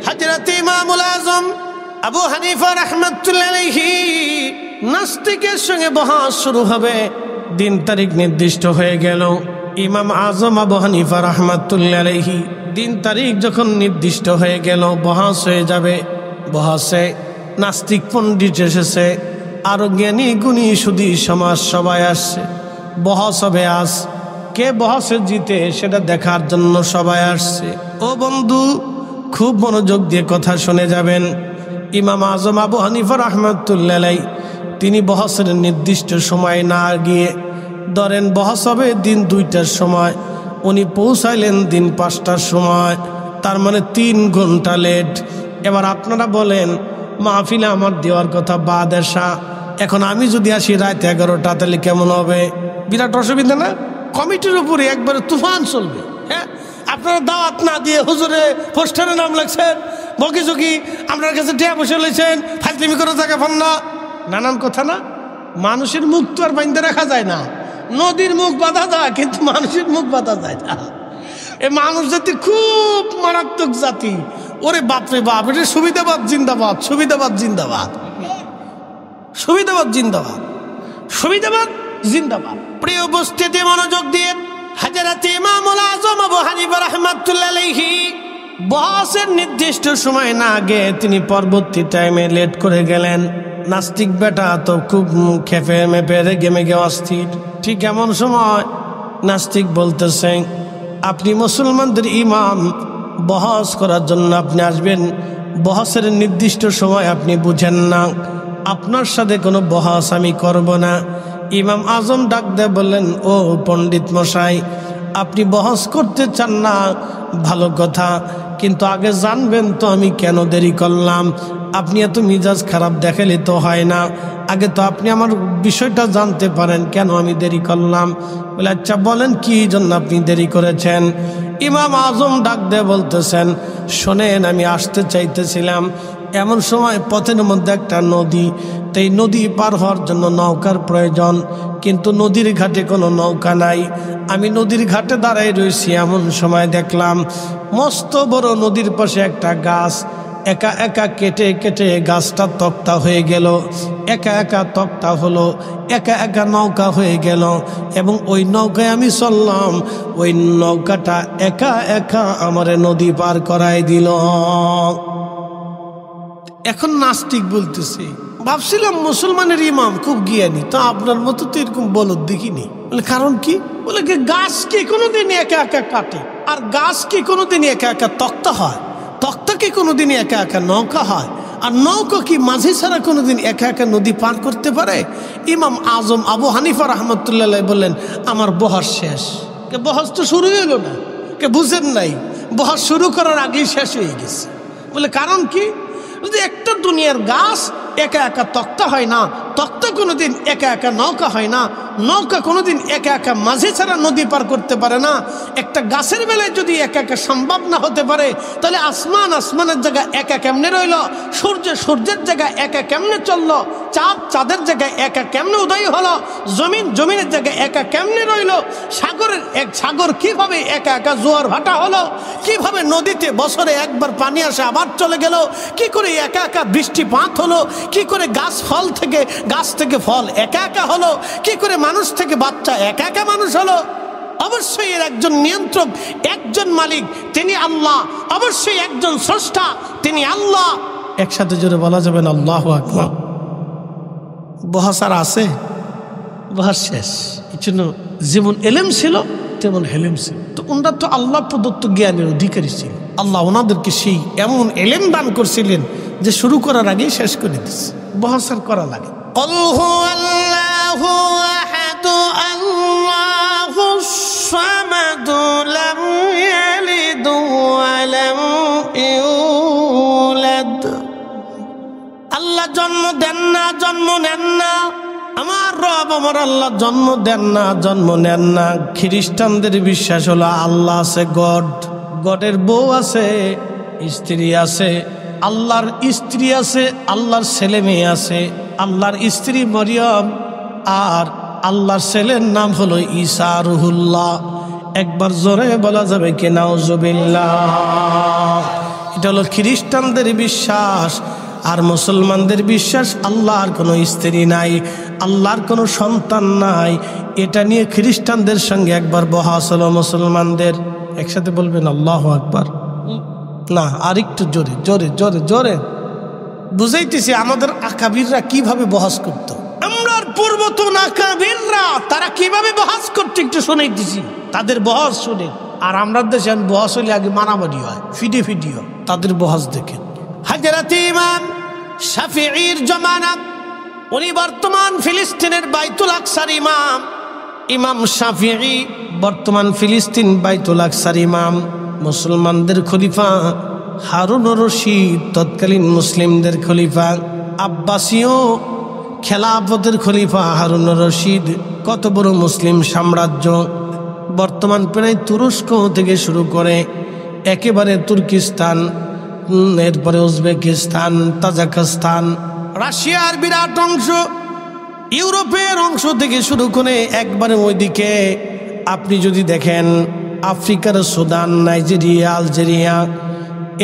হযরত ইমামুল আযম আবু হানিফা রাহমাতুল্লাহি আলাইহি নাস্তিকের সঙ্গে বহস শুরু হবে। দিন তারিখ নির্দিষ্ট হয়ে গেল। ইমাম আযম আবু হানিফা রাহমাতুল্লাহি আলাইহি দিন তারিখ যখন নির্দিষ্ট হয়ে গেল, বহস হয়ে যাবে। বহসে নাস্তিক পণ্ডিত এসেছে, আরো জ্ঞানী গুণী সুধী সমাজ সবাই আসছে। বহস হবে আজ, কে বহসে জিতে সেটা দেখার জন্য সবাই আসছে। ও বন্ধু, খুব মনোযোগ দিয়ে কথা শুনে যাবেন। ইমাম আযম আবু হানিফা রাহমাতুল্লাহি আলাইহি তিনি বহসের নির্দিষ্ট সময় না গিয়ে, ধরেন বহস হবে দিন 2টার সময়, উনি পৌঁছাইলেন দিন 5টার সময়, তার মানে 3 ঘন্টা লেট। এবার আপনারা বলেন, মাহফিলে আমার দেওয়ার কথা বাদ আসা, এখন আমি যদি আসি রাত 11টা, তাহলে কেমন হবে? বিরাট অসুবিধা না? কমিটির উপরে একবারে তুফান চলবে। হ্যাঁ, আপনারা দাওয়াত না দিয়ে হুজুরে পোস্টারে নাম লাগছেন, বকি ঝুঁকি আপনার কাছে টিয়া বসে লইছেন, ফাজলিমি করে থাকে ফান্না, নানান কথা না। মানুষের মুখ তো আর বাইন্ধে রাখা যায় না। নদীর মুখ বাঁধা যায়, কিন্তু মানুষের মুখ বাঁধা যায় না। এই মানুষ জাতি খুব মারাত্মক জাতি। ওরে বাপরে বাপ, এটা সুবিধাবাদ জিন্দাবাদ, সুবিধাবাদ জিন্দাবাদ, সুবিধাবাদ জিন্দাবাদ, সুবিধাবাদ জিন্দাবাদ। প্রিয় উপস্থিতি, মনোযোগ দিয়ে হযরত ইমামুল আযম আবু হানিফা রাহমাতুল্লাহি আলাইহি বহসের নির্দিষ্ট সময় না আগে তিনি পরবর্তী টাইমে লেট করে গেলেন। নাস্তিক বেটা তো খুব খেপে মেপে রেগে মেগে অস্থির। ঠিক এমন সময় নাস্তিক বলতেছে, আপনি মুসলমানদের ইমাম, বহস করার জন্য আপনি আসবেন, বহসের নির্দিষ্ট সময় আপনি বুঝেন না, আপনার সাথে কোনো বহস আমি করব না। ইমাম আযম ডাক দিয়ে বললেন, ও পণ্ডিত মশাই, আপনি বহস করতে চান না, ভালো কথা, কিন্তু আগে জানবেন তো আমি কেন দেরি করলাম। আপনি এত মিজাজ খারাপ দেখালে তো হয় না, আগে তো আপনি আমার বিষয়টা জানতে পারেন কেন আমি দেরি করলাম। বলে, আচ্ছা বলেন কি জন্য আপনি দেরি করেছেন? ইমাম আযম ডাক দিয়ে বলতেছেন, শোনেন, আমি আসতে চাইতেছিলাম, এমন সময় পথের মধ্যে একটা নদী, তো এই নদী পার হওয়ার জন্য নৌকার প্রয়োজন, কিন্তু নদীর ঘাটে কোনো নৌকা নাই। আমি নদীর ঘাটে দাঁড়াই রয়েছি, এমন সময় দেখলাম মস্ত বড় নদীর পাশে একটা গাছ, একা একা কেটে কেটে গাছটা তক্তা হয়ে গেল, একা একা তক্তা হলো, একা একা নৌকা হয়ে গেল, এবং ওই নৌকায় আমি চললাম, ওই নৌকাটা একা একা আমারে নদী পার করাই দিল। এখন নাস্তিক বলতেছে, ভাবছিলাম মুসলমানের ইমাম খুব জ্ঞানী, তো আপনার মতো তো এরকম বলদ দেখিনি। বলে, কারণ কি? বলে, গাছ কি কোনোদিন একা একা কাটে? আর গাছ কি কোনোদিন একা একা তক্তা হয়? তক্তা কি কোনোদিন একা একা নৌকা হয়? আর নৌকা কি মাঝি ছাড়া কোনোদিন একা একা নদী পার করতে পারে? ইমাম আযম আবু হানিফা রাহমাতুল্লাহি আলাইহি বললেন, আমার বহস শেষ। বহস তো শুরুই হলো না, কে বুঝেন নাই? বহস শুরু করার আগেই শেষ হয়ে গেছে। বলে, কারণ কি? একটা দুনিয়ার গাছ একা একা তক্তা হয় না, তক্তা কোনোদিন একা একা নৌকা হয় না, নৌকা কোনোদিন একা একা মাঝি ছাড়া নদী পার করতে পারে না। একটা গাছের বেলায় যদি একা একা সম্ভব না হতে পারে, তাহলে আসমান আসমানের জায়গায় একা কেমনে রইল? সূর্য সূর্যের জায়গায় একা কেমনে চললো? চাঁদ চাঁদের জায়গায় একা কেমনে উদয় হলো? জমিন জমিনের জায়গায় একা কেমনে রইল? সাগরের সাগর কিভাবে একা একা জোয়ার ভাটা হলো? কিভাবে নদীতে বছরে একবার পানি আসে আবার চলে গেল? কি করে একা একা বৃষ্টিপাত হলো? কি করে গাছ থেকে ফল একা একা হলো? কি করে মানুষ থেকে বাচ্চা একা একা মানুষ হলো? অবশ্যই এর একজন নিয়ন্ত্রক, একজন মালিক, তিনি আল্লাহ। অবশ্যই একজন স্রষ্টা, তিনি আল্লাহ। একসাথে জোরে বলা যাবে না আল্লাহু আকবার। বহস আর আছে? বহস শেষ। এই জন্য যেমন এলেম ছিল তেমন হেলেম ছিল। তো ওনারা তো আল্লাহ প্রদত্ত জ্ঞানের অধিকারী ছিল। আল্লাহ ওনাদেরকে সেই এমন এলেম দান করছিলেন যে শুরু করার আগেই শেষ করে দিচ্ছে। বহস আর করা লাগে। আল্লাহ জন্ম দেন না, জন্ম নেন না। আমার রব আমার আল্লাহ জন্ম দেন না, জন্ম নেন না। খ্রিস্টানদের বিশ্বাস হলো আল্লাহ আছে, গডের বউ আছে, স্ত্রী আছে, আল্লাহর স্ত্রী আছে, আল্লাহর ছেলে মেয়ে আছে। আল্লাহর স্ত্রী মরিয়ম আর আল্লাহর ছেলের নাম হলো ঈসা রুহুল্লাহ। একবার জোরে বলা যাবে কি নাউজুবিল্লাহ। এটা হলো খ্রিস্টানদের বিশ্বাস। আর মুসলমানদের বিশ্বাস আল্লাহর কোনো স্ত্রী নাই, আল্লাহর কোনো সন্তান নাই। এটা নিয়ে খ্রিস্টানদের সঙ্গে একবার বহাস হলো মুসলমানদের। একসাথে বলবেন আল্লাহু আকবার। না, আর একটু জোরে জোরে জোরে জোরে বুঝাইতেছি আমাদের আকাবিররা কিভাবে বহাস করতো। আমরা পূর্বতন আকাবিররা তারা কিভাবে বহাস করতো একটু শোনাইতেছি, তাদের বহাস শুনে। আর আমরা দেশে বহাস হলে আগে মারামারি হয়, ফিডে ফিডিও। তাদের বহাস দেখেন। হযরত ইমাম শাফিঈর জামানা, উনি বর্তমান ফিলিস্তিনের বাইতুল আকসার ইমাম। ইমাম শাফিঈ বর্তমান ফিলিস্তিন বাইতুল আকসার ইমাম। মুসলমানদের খলিফা হারুনুর রশিদ তৎকালীন মুসলিমদের খলিফা। আব্বাসীয় খেলাফতের খলিফা হারুনুর রশিদ। কত বড় মুসলিম সাম্রাজ্য! বর্তমান প্রায় তুরস্ক থেকে শুরু করে একেবারে তুর্কিস্তান, এরপরে উজবেকিস্তান, তাজিকিস্তান, রাশিয়ার বিরাট অংশ, ইউরোপের অংশ থেকে শুরু করে একবারে ওইদিকে আপনি যদি দেখেন আফ্রিকার সুদান, নাইজেরিয়া, আলজেরিয়া,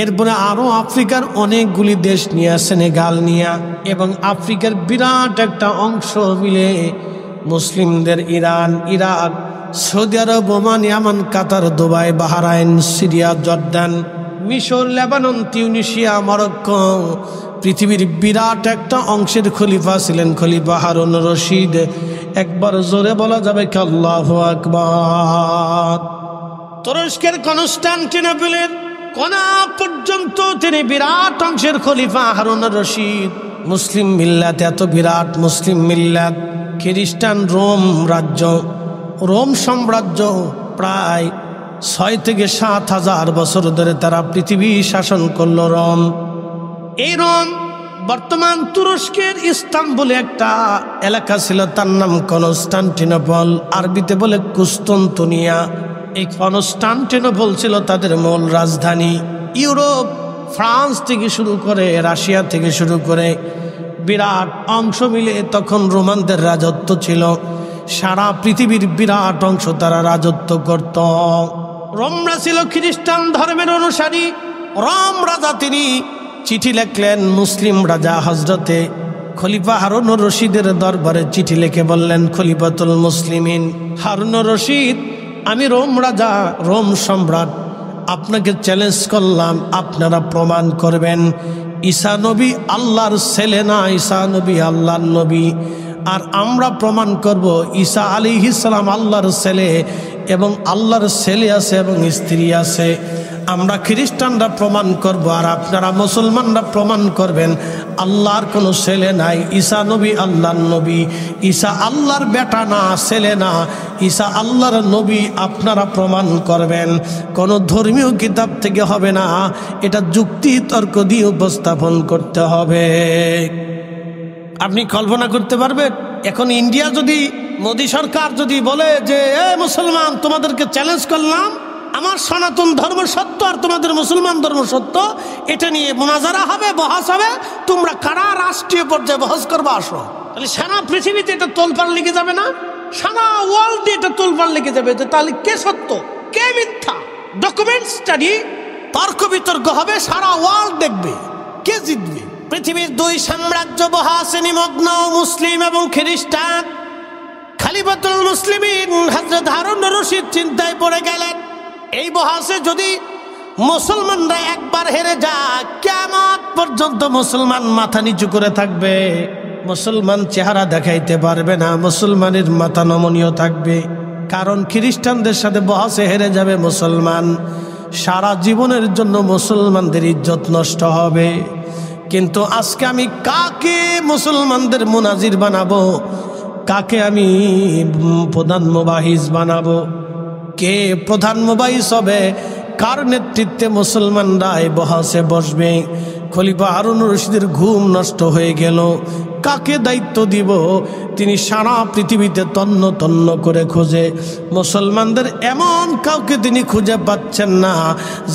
এরপরে আরও আফ্রিকার অনেকগুলি দেশ নিয়ে, সেনেগাল নিয়ে, এবং আফ্রিকার বিরাট একটা অংশ মিলে মুসলিমদের ইরান, ইরাক, সৌদি আরব, ওমান, ইয়ামান, কাতার, দুবাই, বাহরাইন, সিরিয়া, জর্দান, মিশর, লেবানন, তিউনিসিয়া, মরক্কো, পৃথিবীর বিরাট একটা অংশের খলিফা ছিলেন খলিফা হারুনুর রশিদ। একবার জোরে বলা যাবে কি আল্লাহু আকবার। তুরস্কের কনস্টান্টিনোপলের কোনা পর্যন্ত তিনি বিরাট অংশের খলিফা হারুনুর রশিদ। মুসলিম মিল্লাত, এত বিরাট মুসলিম মিল্লাত। খ্রিস্টান রোম রাজ্য, রোম সাম্রাজ্য প্রায় 6 থেকে 7 হাজার বছর ধরে তারা পৃথিবী শাসন করল। রোম, এই রোম বর্তমান তুরস্কের ইস্তাম্বুলে একটা এলাকা ছিল, তার নাম কনস্টান্টিনোপল, আরবিতে বলে কুস্তন্তনিয়া। এই কনস্টান্টিনোপল ছিল তাদের মূল রাজধানী। ইউরোপ, ফ্রান্স থেকে শুরু করে, রাশিয়া থেকে শুরু করে বিরাট অংশ মিলে তখন রোমানদের রাজত্ব ছিল। সারা পৃথিবীর বিরাট অংশ তারা রাজত্ব করত। রোমরা ছিল খ্রিস্টান ধর্মের অনুসারী। রোম রাজা তিনি চিঠি লিখলেন মুসলিম রাজা হজরতে খলিফা হারুনুর রশিদের দরবারে চিঠি লিখে বললেন, খলিফাতুল মুসলিমিন হারুনুর রশিদ, আমি রোম রাজা, রোম সম্রাট, আপনাকে চ্যালেঞ্জ করলাম, আপনারা প্রমাণ করবেন ঈসা নবী আল্লাহর ছেলে না, ঈসা নবী আল্লাহর নবী। আর আমরা প্রমাণ করব ঈসা আলাইহিস সালাম আল্লাহর ছেলে, এবং আল্লাহর ছেলে আছে এবং স্ত্রী আছে। আমরা খ্রিস্টানরা প্রমাণ করব, আর আপনারা মুসলমানরা প্রমাণ করবেন আল্লাহর কোনো ছেলে নাই, ঈসা নবী আল্লাহর নবী। ঈসা আল্লাহর বেটা না, ছেলে না, ঈসা আল্লাহর নবী। আপনারা প্রমাণ করবেন, কোনো ধর্মীয় কিতাব থেকে হবে না, এটা যুক্তি তর্ক দিয়ে উপস্থাপন করতে হবে। আপনি কল্পনা করতে পারবেন এখন ইন্ডিয়া যদি, মোদী সরকার যদি বলে যে মুসলমান তোমাদেরকে চ্যালেঞ্জ করলাম, আমার সনাতন ধর্ম সত্য আর তোমাদের মুসলমান ধর্ম সত্য, এটা নিয়ে মুনাজারা হবে, বহাস হবে, তোমরা কারা রাষ্ট্রীয় পর্যায়ে বহাস করবে আসো। তাহলে সারা পৃথিবীতে এটা তোলপাড় লেগে যাবে না? সারা ওয়ার্ল্ডে এটা তোলপাড় লেগে যাবে যে তাহলে কে সত্য কে মিথ্যা। ডকুমেন্ট স্টাডি, তর্ক বিতর্ক হবে, সারা ওয়ার্ল্ড দেখবে কে জিতবে। পৃথিবীর 2 সাম্রাজ্য বহাসে নিমগ্ন, মুসলিম এবং খ্রিস্টান। খলিফাতুল মুসলিমিন হযরত হারুনুর রশিদ চিন্তায় পড়ে গেলেন, এই বহাসে যদি মুসলমানরা একবার হেরে যায়, কিয়ামত পর্যন্ত মুসলমান মাথা নিচু করে থাকবে, মুসলমান চেহারা দেখাইতে পারবে না, মুসলমানের মাথা নমনীয় থাকবে। কারণ খ্রিস্টানদের সাথে বহাসে হেরে যাবে মুসলমান, সারা জীবনের জন্য মুসলমানদের ইজ্জত নষ্ট হবে। কিন্তু আজকে আমি কাকে মুসলমানদের মুনাজির বানাবো, কাকে আমি প্রধান মুবাহিস বানাবো, কে প্রধান মুবাহিস হবে, কার নেতৃত্বে মুসলমানরা এই বহাসে বসবে? খলিফা হারুনুর রশিদের ঘুম নষ্ট হয়ে গেল। কাকে দায়িত্ব দিব? তিনি সারা পৃথিবীতে তন্ন তন্ন করে খোঁজে, মুসলমানদের এমন কাউকে তিনি খুঁজে পাচ্ছেন না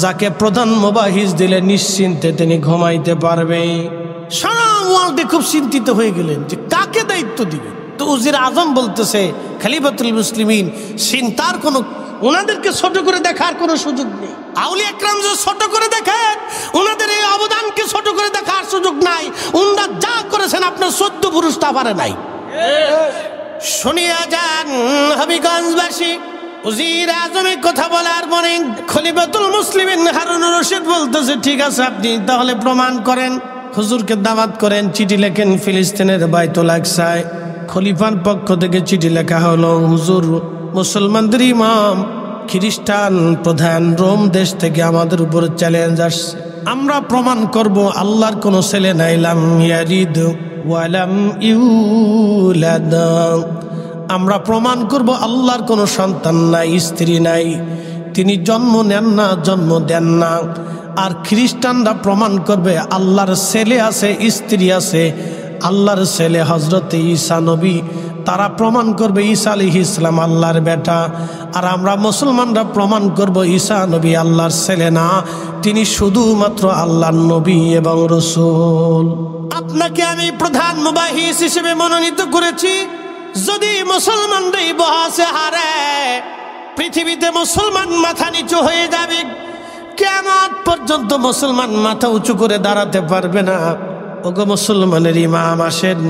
যাকে প্রধান মুবাহিস দিলে নিশ্চিন্তে তিনি ঘুমাইতে পারবে। সারা ওয়ার্ল্ডে খুব চিন্তিত হয়ে গেলেন যে কাকে দায়িত্ব দিবে। তো উজির আজম বলতেছে, খলিফাতুল মুসলিমিন চিন্তার কোনো, ওনাদেরকে ছোট করে দেখার কোনো সুযোগ নেই। আউলিয়া একরাম যে ছোট করে দেখেন, ওনাদের এই অবদানকে ছোট করে দেখার সুযোগ নাই। ওনারা যা করেছেন আপনার 14 পুরুষটা পারে নাই। শুনিয়া যান হবিগঞ্জবাসী, উজির আজমে কথা বলার পরে খলিফাতুল মুসলিমিন হারুনুর রশিদ বলতেছে, ঠিক আছে আপনি তাহলে প্রমাণ করেন, হুজুরকে দাওয়াত করেন, চিঠি লেখেন ফিলিস্তিনের বাইতুল আকসায়। খলিফার পক্ষ থেকে চিঠি লেখা হলো, হুজুর মুসলমানদের ইমাম খ্রিস্টান প্রধান রোম দেশ থেকে আমাদের উপর চ্যালেঞ্জ আসছে, আমরা প্রমাণ করব আল্লাহর কোন ছেলে নাই, লাম ইয়ালিদ ওয়ালাম ইউলাদ, আমরা প্রমাণ করব আল্লাহর কোনো সন্তান নাই, স্ত্রী নাই, তিনি জন্ম নেন না, জন্ম দেন না। আর খ্রিস্টানরা প্রমাণ করবে আল্লাহর ছেলে আছে, স্ত্রী আছে, আল্লাহর ছেলে হযরত ঈসা নবী, তারা প্রমাণ করবে ঈসা আলাইহিস সালাম আল্লাহর বেটা। আর আমরা মুসলমানরা প্রমাণ করব ঈসা নবী আল্লাহর ছেলে না, তিনি শুধুমাত্র আল্লাহর নবী এবং রাসূল। আপনাকে আমি প্রধান মুবাহিস হিসেবে মনোনীত করেছি। যদি মুসলমানরা এই বহসে হারে, পৃথিবীতে মুসলমান মাথা নিচু হয়ে যাবে, কিয়ামত পর্যন্ত মুসলমান মাথা উঁচু করে দাঁড়াতে পারবে না। ওগো মুসলমানের ইমাম, আসেন,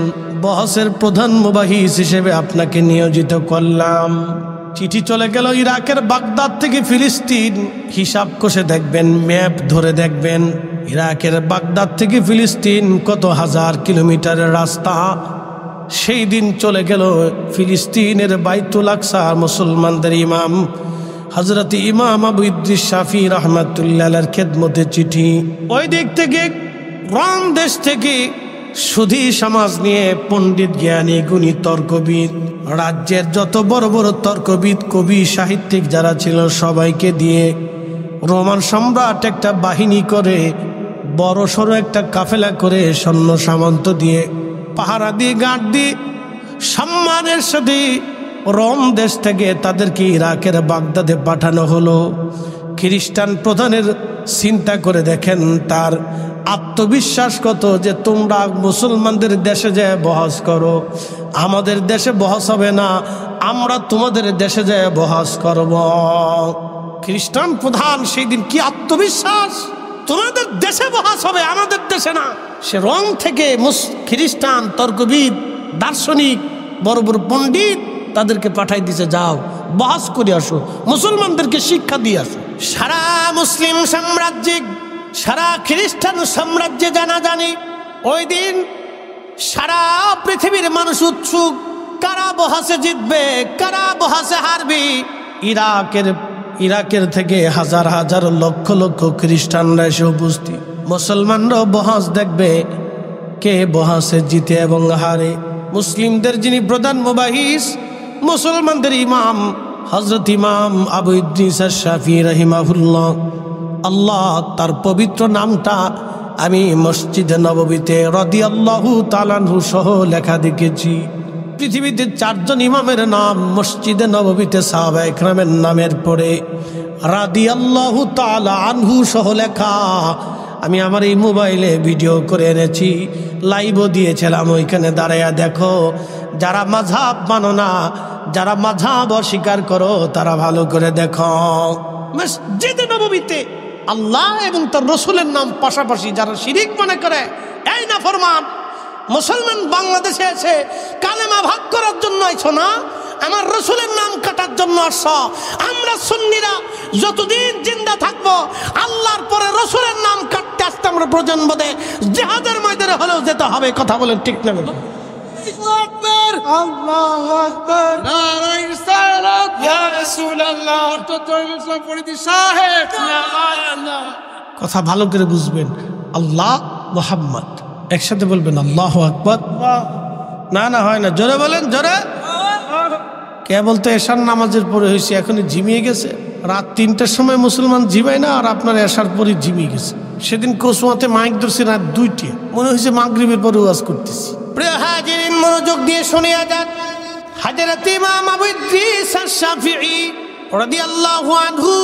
বহসের প্রধান মুবাহিস হিসেবে আপনাকে নিয়োজিত করলাম। চিঠি চলে গেল ইরাকের বাগদাদ থেকে ফিলিস্তিন। হিসাব কষে দেখবেন, ম্যাপ ধরে দেখবেন, ইরাকের বাগদাদ থেকে ফিলিস্তিন কত হাজার কিলোমিটারের রাস্তা। সেই দিন চলে গেল ফিলিস্তিনের বাইতুল আকসা মুসলমানদের ইমাম হযরত ইমাম আবু ইদ্রিস শাফি রাহমাতুল্লাহর খেদমতে চিঠি। ওই দিক থেকে রোম দেশ থেকে সুধী সমাজ নিয়ে পণ্ডিত, জ্ঞানী, গুণী, তর্কবিদ, রাজ্যের যত বড় বড় তর্কবিদ, কবি, সাহিত্যিক যারা ছিল সবাইকে দিয়ে রোমান সম্রাট একটা বাহিনী করে, বড় সড়ো একটা কাফেলা করে, সৈন্য সামন্ত দিয়ে, পাহারা দিয়ে, গার্ড দিয়ে, সম্মানের সাথে রোম দেশ থেকে তাদেরকে ইরাকের বাগদাদে পাঠানো হলো। খ্রিস্টান প্রধানের চিন্তা করে দেখেন তার আত্মবিশ্বাস কত, যে তোমরা মুসলমানদের দেশে যায় বহস করো, আমাদের দেশে বহস হবে না, আমরা তোমাদের দেশে যায় বহস করব। খ্রিস্টান প্রধান সেই দিন কি আত্মবিশ্বাস, তোমাদের দেশে বহস হবে, আমাদের দেশে না। সে রোম থেকে খ্রিস্টান তর্কবিদ, দার্শনিক, বড় বড় পণ্ডিত তাদেরকে পাঠাই দিছে, যাও বহস করে আসো, মুসলমানদেরকে শিক্ষা দিয়ে আসো। সারা মুসলিম সাম্রাজ্যে, সারা খ্রিস্টান সাম্রাজ্যে জানাজানি ওই দিন সারা পৃথিবীর মানুষ উৎসুক, কারা বহসে জিতবে, কারা বহসে হারবে। ইরাকের থেকে হাজার হাজার লক্ষ লক্ষ খ্রিস্টানরা এসে উপস্থিত। মুসলমানরাও বহস দেখবে কে বহসে জিতে এবং হারে। মুসলিমদের যিনি প্রধান মুবাহিস, মুসলমানদের ইমাম হযরত ইমাম আবু ইদ্রিস শাফি রাহিমাহুল্লাহ, আল্লাহ তার পবিত্র নামটা আমি মসজিদে নববীতে রাদিয়াল্লাহু তাআলা আনহু সহ লেখা দেখেছি। পৃথিবীতে 4 জন ইমামের নাম মসজিদে নববীতে সাহাবায়ে কেরামের নামের পরে রাদিয়াল্লাহু তাআলা আনহু সহ লেখা। আমি আমার এই মোবাইলে ভিডিও করে এনেছি, লাইভও দিয়েছিলাম, ওইখানে দাঁড়াইয়া দেখো। যারা মাযহাব মানো না, যারা মাযহাব অস্বীকার করো, তারা ভালো করে দেখো। মসজিদে নববীতে আল্লাহ এবং তার রসুলের নাম পাশাপাশি যারা শিরিক মনে করে, এই না ফরমান, মুসলমান বাংলাদেশে এসে কালেমা ভাগ করার জন্য আইছো না, আমার রসুলের নাম কাটার জন্য আসছ। আমরা সুন্নিরা যতদিন জিন্দা থাকবো, আল্লাহর পরে রসুলের নাম কাটতে আসতে আমরা প্রজন্ম দেয় জিহাদের ময়দানে হলেও যেতে হবে। কথা বলেন ঠিক না? কথা ভালো করে বুঝবেন। আল্লাহ, মুহাম্মদ, একসাথে বলবেন আল্লাহু আকবার। না না হয় না, জোরে বলেন, জোরে। কে বলতে এশার নামাজের পরে হয়েছে, এখনই ঝিমিয়ে গেছে। রাত 3টার সময় মুসলমান ঝিমায় না, আর আপনার এশার পরে ঝিমিয়ে গেছে। সেদিন কসুয়াতে মাইক ধরছি রাত 2টে, মনে হয়েছে মাগরিবের পরে ওয়াজ করতেছি। প্রিয় হাজিরিন, মনোযোগ দিয়ে শুনিয়া যান। হযরত ইমাম আবু ইদ্রিস শাফিঈ রাদিয়াল্লাহু আনহু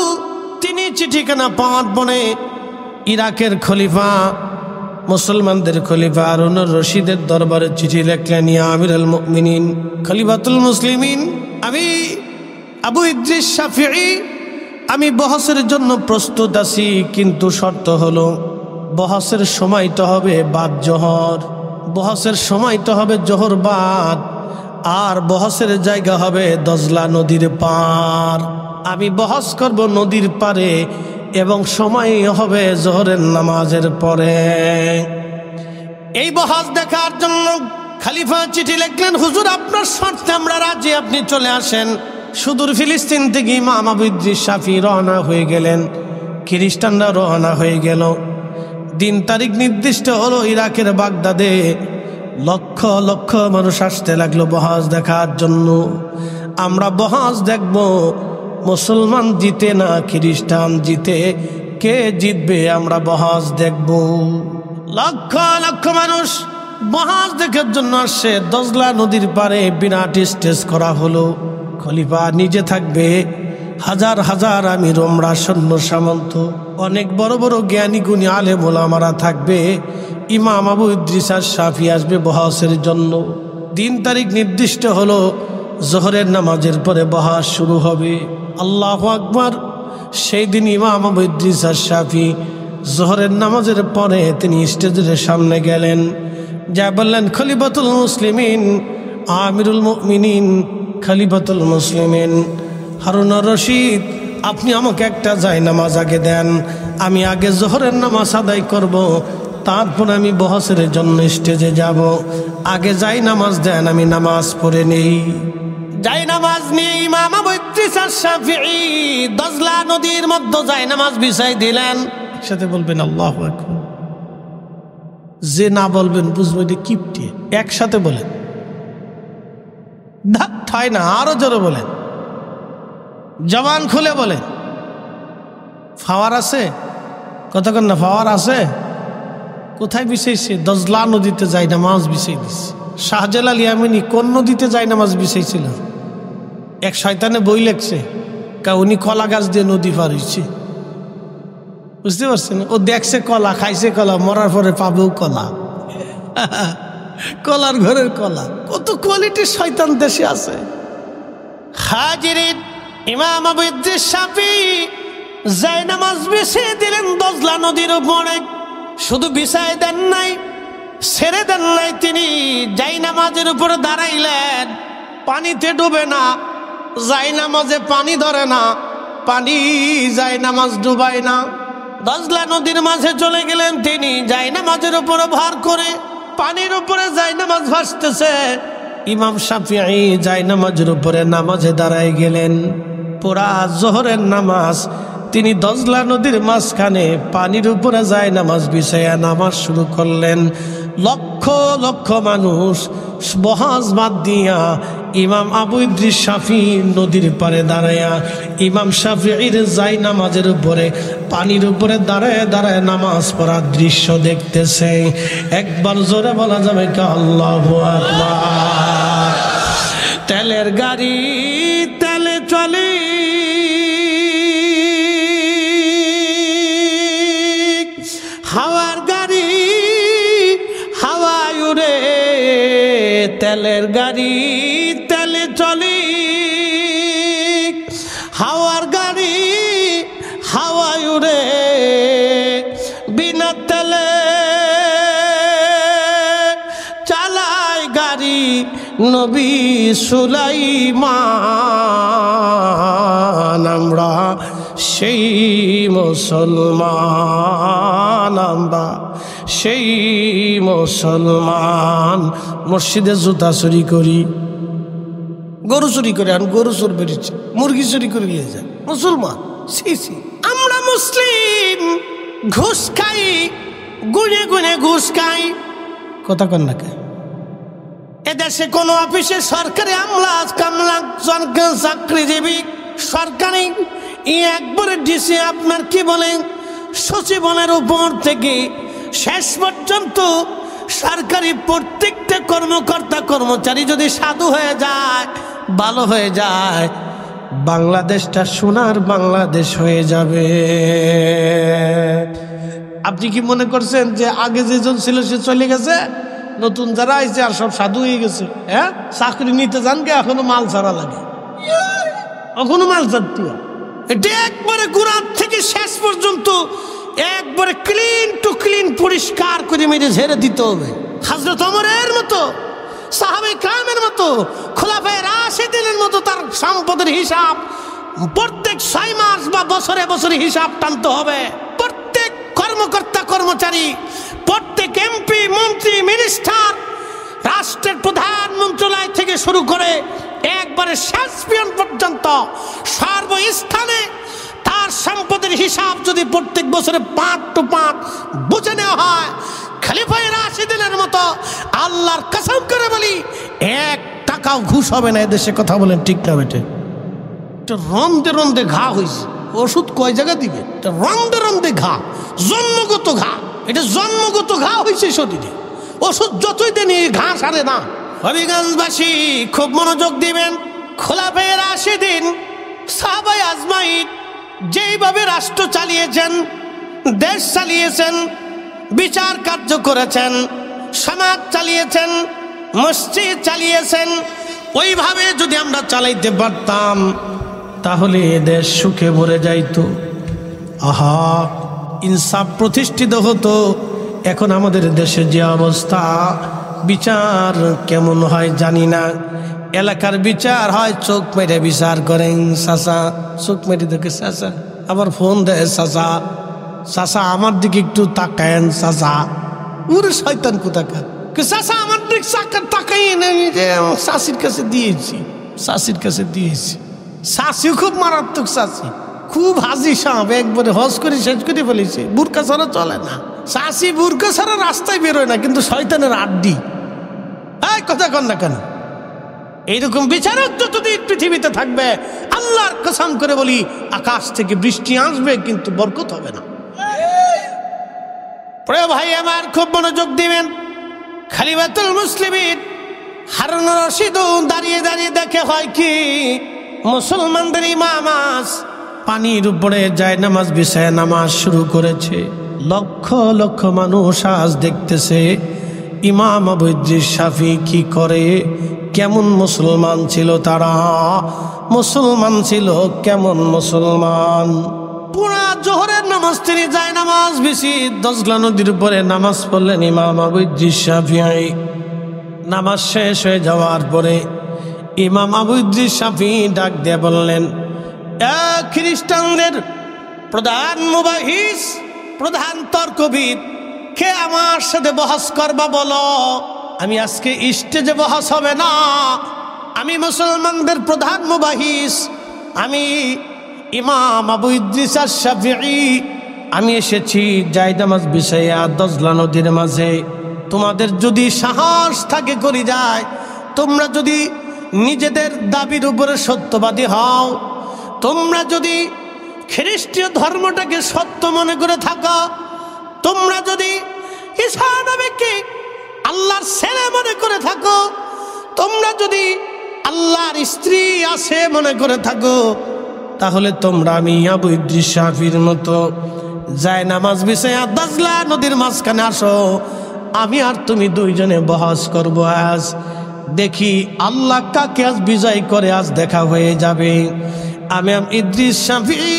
তিনি চিঠিখানা পাওয়ার পরে ইরাকের খলিফা, মুসলমানদের খলিফা হারুনুর রশিদের দরবারে চিঠি লিখলেন, ইয়া আমিরুল মুমিনিন খলিফাতুল মুসলিমিন, আমি আবু ইদ্রিস শাফিঈ আমি বহসের জন্য প্রস্তুত আছি, কিন্তু শর্ত হলো বহসের সময় তো হবে বাদ জোহর, বহসের সময় তো হবে জোহর বাদ, আর বহসের জায়গা হবে দজলা নদীর পার। আমি বহস করব নদীর পারে এবং সময় হবে জোহরের নামাজের পরে। এই বহস দেখার জন্য খলিফা চিঠি লিখলেন, হুজুর আপনার শর্তে আমরা রাজি, আপনি চলে আসেন। সুদূর ফিলিস্তিন থেকে ইমাম আবু ইদ্রিস শাফি রওনা হয়ে গেলেন, খ্রিস্টানরা রওনা হয়ে গেল। দিন তারিখ নির্দিষ্ট হলো, ইরাকের বাগদাদে লক্ষ লক্ষ মানুষ আসতে লাগলো বহস দেখার জন্য। আমরা বহস দেখব, মুসলমান জিতে না খ্রিস্টান জিতে, কে জিতবে আমরা বহস দেখব। লক্ষ লক্ষ মানুষ বহস দেখার জন্য আসছে। দজলা নদীর পারে বিরাট স্টেজ করা হলো, খলিফা নিজে থাকবে, হাজার হাজার আমির ওমরা সৈন্য সামন্ত, অনেক বড় বড় জ্ঞানী গুণী আলেম ওলামারা থাকবে। ইমাম আবু ইদ্রিস শাফি আসবে বহসের জন্য। দিন তারিখ নির্দিষ্ট হলো, জোহরের নামাজের পরে বহস শুরু হবে। আল্লাহু আকবার। সেই দিন ইমাম আবু ইদ্রিস শাফি জোহরের নামাজের পরে তিনি স্টেজের সামনে গেলেন, যা বললেন, খলিফাতুল মুসলিমিন, আমিরুল মুমিনিন, খলিফাতুল মুসলিমিন হারুন আর রশিদ, আপনি আমাকে একটা জায়নামাজ আগে দেন, আমি আগে জোহরের নামাজ আদায় করব, তারপর আমি বহসের জন্য স্টেজে যাব। আগে জায়নামাজ দেন, আমি নামাজ পড়ে নেই। জায়নামাজ নিয়ে ইমাম আবু ইদ্রিস শাফিঈ দজলা নদীর মধ্যে জায়নামাজ বিছাই দিলেন। একসাথে বলবেন আল্লাহু আকবার। যে না বলবেন বুঝবো এটা কিপটে। একসাথে বলেন, ঠাই না, আরো জোরে বলেন, জবান খুলে বলেন। ফাওয়ার আছে? কতক্ষণ না ফাওয়ার আছে? কোথায় বিছাইছে? দজলা নদীতে যাই নামাজ বিছাই দিচ্ছে। শাহজালাল ইয়ামানি কোন নদীতে যাই নামাজ বিছাইছিল? এক শয়তানে বই লেখছে, উনি কলা গাছ দিয়ে নদী পার হইছে। বুঝতে পারছেন? ও দেখছে কলা, খাইছে কলা, মরার পরে পাবেও কলা। কলার ঘরের কলা। কত কোয়ালিটির শয়তান দেশে আছে। হাজিরিন, ইমাম আবু ইদ্রিস শাফি জায়নামাজ বিছিয়ে দিলেন দজলা নদীর উপরে। শুধু বিছায় দেন নাই, ছেড়ে দেন নাই, তিনি জায়নামাজের উপরে দাঁড়াইলেন। পানিতে ডুবে না, জায়নামাজে পানি ধরে না, পানি জায়নামাজ ডুবায় না। দজলা নদীর মাঝে চলে গেলেন তিনি, জায়নামাজের উপরে ভর করে, পানির উপরে জায়নামাজ ভাসতেছে। ইমাম শাফিঈ জায়নামাজের উপরে নামাজে দাঁড়ায় গেলেন। পুরা জোহরের নামাজ তিনি দজলা নদীর মাঝখানে পানির উপরে জায়নামাজ বিছাইয়া নামাজ শুরু করলেন। লক্ষ লক্ষ মানুষ বহস বাদ দিয়া ইমাম আবু ইদ্রিস শাফি নদীর পারে দাঁড়ায়া ইমাম শাফিঈর জায়নামাজের উপরে পানির উপরে দাঁড়ায় দাঁড়ায় নামাজ পড়ার দৃশ্য দেখতেছে। একবার জোরে বলা যাবে কি আল্লাহু আকবার। তেলের গাড়ি তেলে চলে, হাওয়ার গাড়ি হাওয়ায় উড়ে, তেলের গাড়ি তেলে চলে, হাওয়ার গাড়ি হাওয়ায় উড়ে, বিনা তেলে চালায় গাড়ি নবী সুলাইমান। আমরা সেই মুসলমান, আমরা সেই মুসলমান। মসজিদে জুতা চুরি করি, গরু চুরি করে, আর গরু চোর বেরিয়েছে, মুরগি চুরি করে নিয়ে যায়। মুসলমান আমরা, মুসলিম। ঘুষ খাই, গুনে গুনে ঘুষ খাই। কথা কন না কে? এদেশে কোনো অফিসে সরকারি আমলা কামলা, সরকার চাকরিজীবী, সরকারি একবারে ডিসি, আপনার কি বলেন, সচিবনের উপর থেকে শেষ পর্যন্ত সরকারি প্রত্যেকটা কর্মকর্তা কর্মচারী যদি সাধু হয়ে যায়, ভালো হয়ে যায়, বাংলাদেশটা সোনার বাংলাদেশ হয়ে যাবে। আপনি কি মনে করছেন যে আগে যেজন ছিল সে চলে গেছে, নতুন যারা আইছে আর সব সাধু হয়ে গেছে? হ্যাঁ, চাকরি নিতে যান কে, এখনো মাল ছাড়া লাগে, এখনো মাল ছাড়তে। এটা একবারে গোড়া থেকে শেষ পর্যন্ত একবারে ক্লিন টু ক্লিন পরিষ্কার করে মেরে ঝেড়ে দিতে হবে। হযরত ওমরের মতো, সাহাবায়ে কেরামের মতো, খোলাফায়ে রাশিদিনের মতো তার সম্পদের হিসাব প্রত্যেক 6 মাস বা বছরে বছরে হিসাব টানতে হবে। প্রত্যেক কর্মকর্তা কর্মচারী, প্রত্যেক এমপি মন্ত্রী মিনিস্টার, রাষ্ট্রের প্রধান মন্ত্রণালয় থেকে শুরু করে একবারে শেষ পিয়ন পর্যন্ত সর্বস্থানে তার সম্পদের হিসাব যদি প্রত্যেক বছরে 5 টু 5 বুঝে নেওয়া হয়, খলিফায়ে রাশিদিনের মতো আল্লাহর কসম করে বলি 1 টাকাও ঘুষ হবে না এদেশে। কথা বলেন ঠিক না বেটে? রন্দে রন্দে ঘা হয়েছে, ওষুধ কয় জায়গা দিবে? রন্দে রন্দে ঘা, জন্মগত ঘা। এটা জন্মগত ঘা হয়েছে শরীরে, ওষুধ যতই দেন ঘা সারে না। হবিগঞ্জবাসী খুব মনোযোগ দিবেন। খোলাফায়ে রাশিদিন, সাহাবায়ে আজমাইন যেইভাবে রাষ্ট্র চালিয়েছেন, দেশ চালিয়েছেন, বিচার কার্য করেছেন, সমাজ চালিয়েছেন, মসজিদ চালিয়েছেন, ওইভাবে যদি আমরা চালাইতে পারতাম তাহলে এ দেশ সুখে ভরে যাইত। আহা, ইনসাফ প্রতিষ্ঠিত হতো। এখন আমাদের দেশের যে অবস্থা, বিচার কেমন হয় জানি না। এলাকার বিচার হয় চোখ মেরে বিচার করেন, চাচা চোখ মেরে দেখে চাচা, আবার ফোন দেয় চাচা, চাচা আমার দিকে একটু তাকায়েন চাচা। ওরে শয়তান কোথাকার, চাচা আমার দিকে তাকাই নেই, শাশির কাছে দিয়েছি, শাশির কাছে দিয়েছি। শাশিও খুব মারাত্মক, শাশি খুব হাজি সাহেব, একবারে হজ করে শেষ করে ফেলেছে, বুরকা ছাড়া চলে না। শাশি বুরকা ছাড়া রাস্তায় বেরোয় না, কিন্তু শয়তানের আড্ডি। এই কথা কন না কেন? এইরকম বিচারক যতদিন পৃথিবীতে থাকবে, আল্লাহর কসম করে বলি আকাশ থেকে বৃষ্টি আসবে কিন্তু বরকত হবে না। প্রিয় ভাই আমার, খুব মনোযোগ দিবেন। খলিফাতুল মুসলিমিন হারুন রশিদ দাঁড়িয়ে দাঁড়িয়ে দেখে হয় কি, মুসলমানদের ইমাম আজ পানির উপরে যায় নামাজ বিছায় নামাজ শুরু করেছে। লক্ষ লক্ষ মানুষ আজ দেখতেছে ইমাম আবু ইদ্রিস শাফি কি করে, কেমন মুসলমান ছিল তারা, মুসলমান ছিল কেমন মুসলমান। পুরা জোহরের নামাজ তিনি যায় নামাজ বেশি দজলা নদীর উপরে নামাজ পড়লেন ইমাম আবু ইদ্রিস শাফিঈ। নামাজ শেষ হয়ে যাওয়ার পরে ইমাম আবু ইদ্রিস শাফিঈ ডাক দিয়ে বললেন, খ্রিস্টানদের প্রধান মুবাহিস, প্রধান তর্কবিদ, কে আমার সাথে বহস করবা বলো। আমি আজকে স্টেজে বহস হবে না, আমি মুসলমানদের প্রধান মুবাহিস, আমি ইমাম আবু ইদ্রিস শাফিঈ, আমি এসেছি জায়নামাজ বিছাইয়া দজলা নদীর মাঝে। তোমাদের যদি সাহস থাকে করি যায়, তোমরা যদি নিজেদের দাবির উপরে সত্যবাদী হও, তোমরা যদি খ্রিস্টীয় ধর্মটাকে সত্য মনে করে থাকো, তোমরা যদি ঈসা নবীকে আল্লাহর ছেলে মনে করে থাকো, তোমরা যদি আল্লাহর স্ত্রী আছে মনে করে থাকো, তাহলে তোমরা আমি আবু ইদ্রিস শাফির মতো জায়নামাজ বিছাইয়া দজলা নদীর মাঝখানে আসো। আমি আর তুমি দুইজনে বহস করবো। আজ দেখি আল্লাহ কাকে আজ বিজয় করে, আজ দেখা হয়ে যাবে। আমি ইদ্রিস শাফিঈ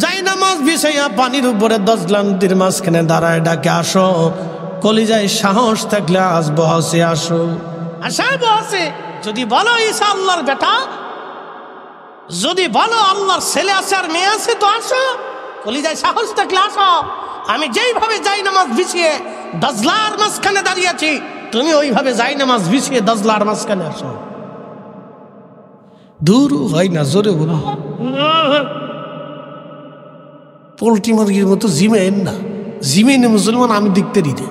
জায়নামাজ বিছাইয়া পানির উপরে দজলা নদীর মাঝখানে দাঁড়ায় ডাকে, আসো, কলিজায় সাহস থাকলে আজ বহসে আসো। আসা বহসে যদি বলো ঈসা আল্লাহর বেটা, যদি বলো আল্লাহর ছেলে আছে আর মেয়ে আছে, তো আসো, কলিজায় সাহস থাকলে আসো। আমি যেইভাবে জায়নামাজ বিছিয়ে দজলার মাঝখানে দাঁড়িয়ে আছি, তুমি ওইভাবে জায়নামাজ বিছিয়ে দজলার মাঝখানে আসো। দূর হয় না, জোরে বলো। পোল্ট্রি মুরগির মতো জিমেন না, জিমেনে মুসলমান আমি দেখতে দিতে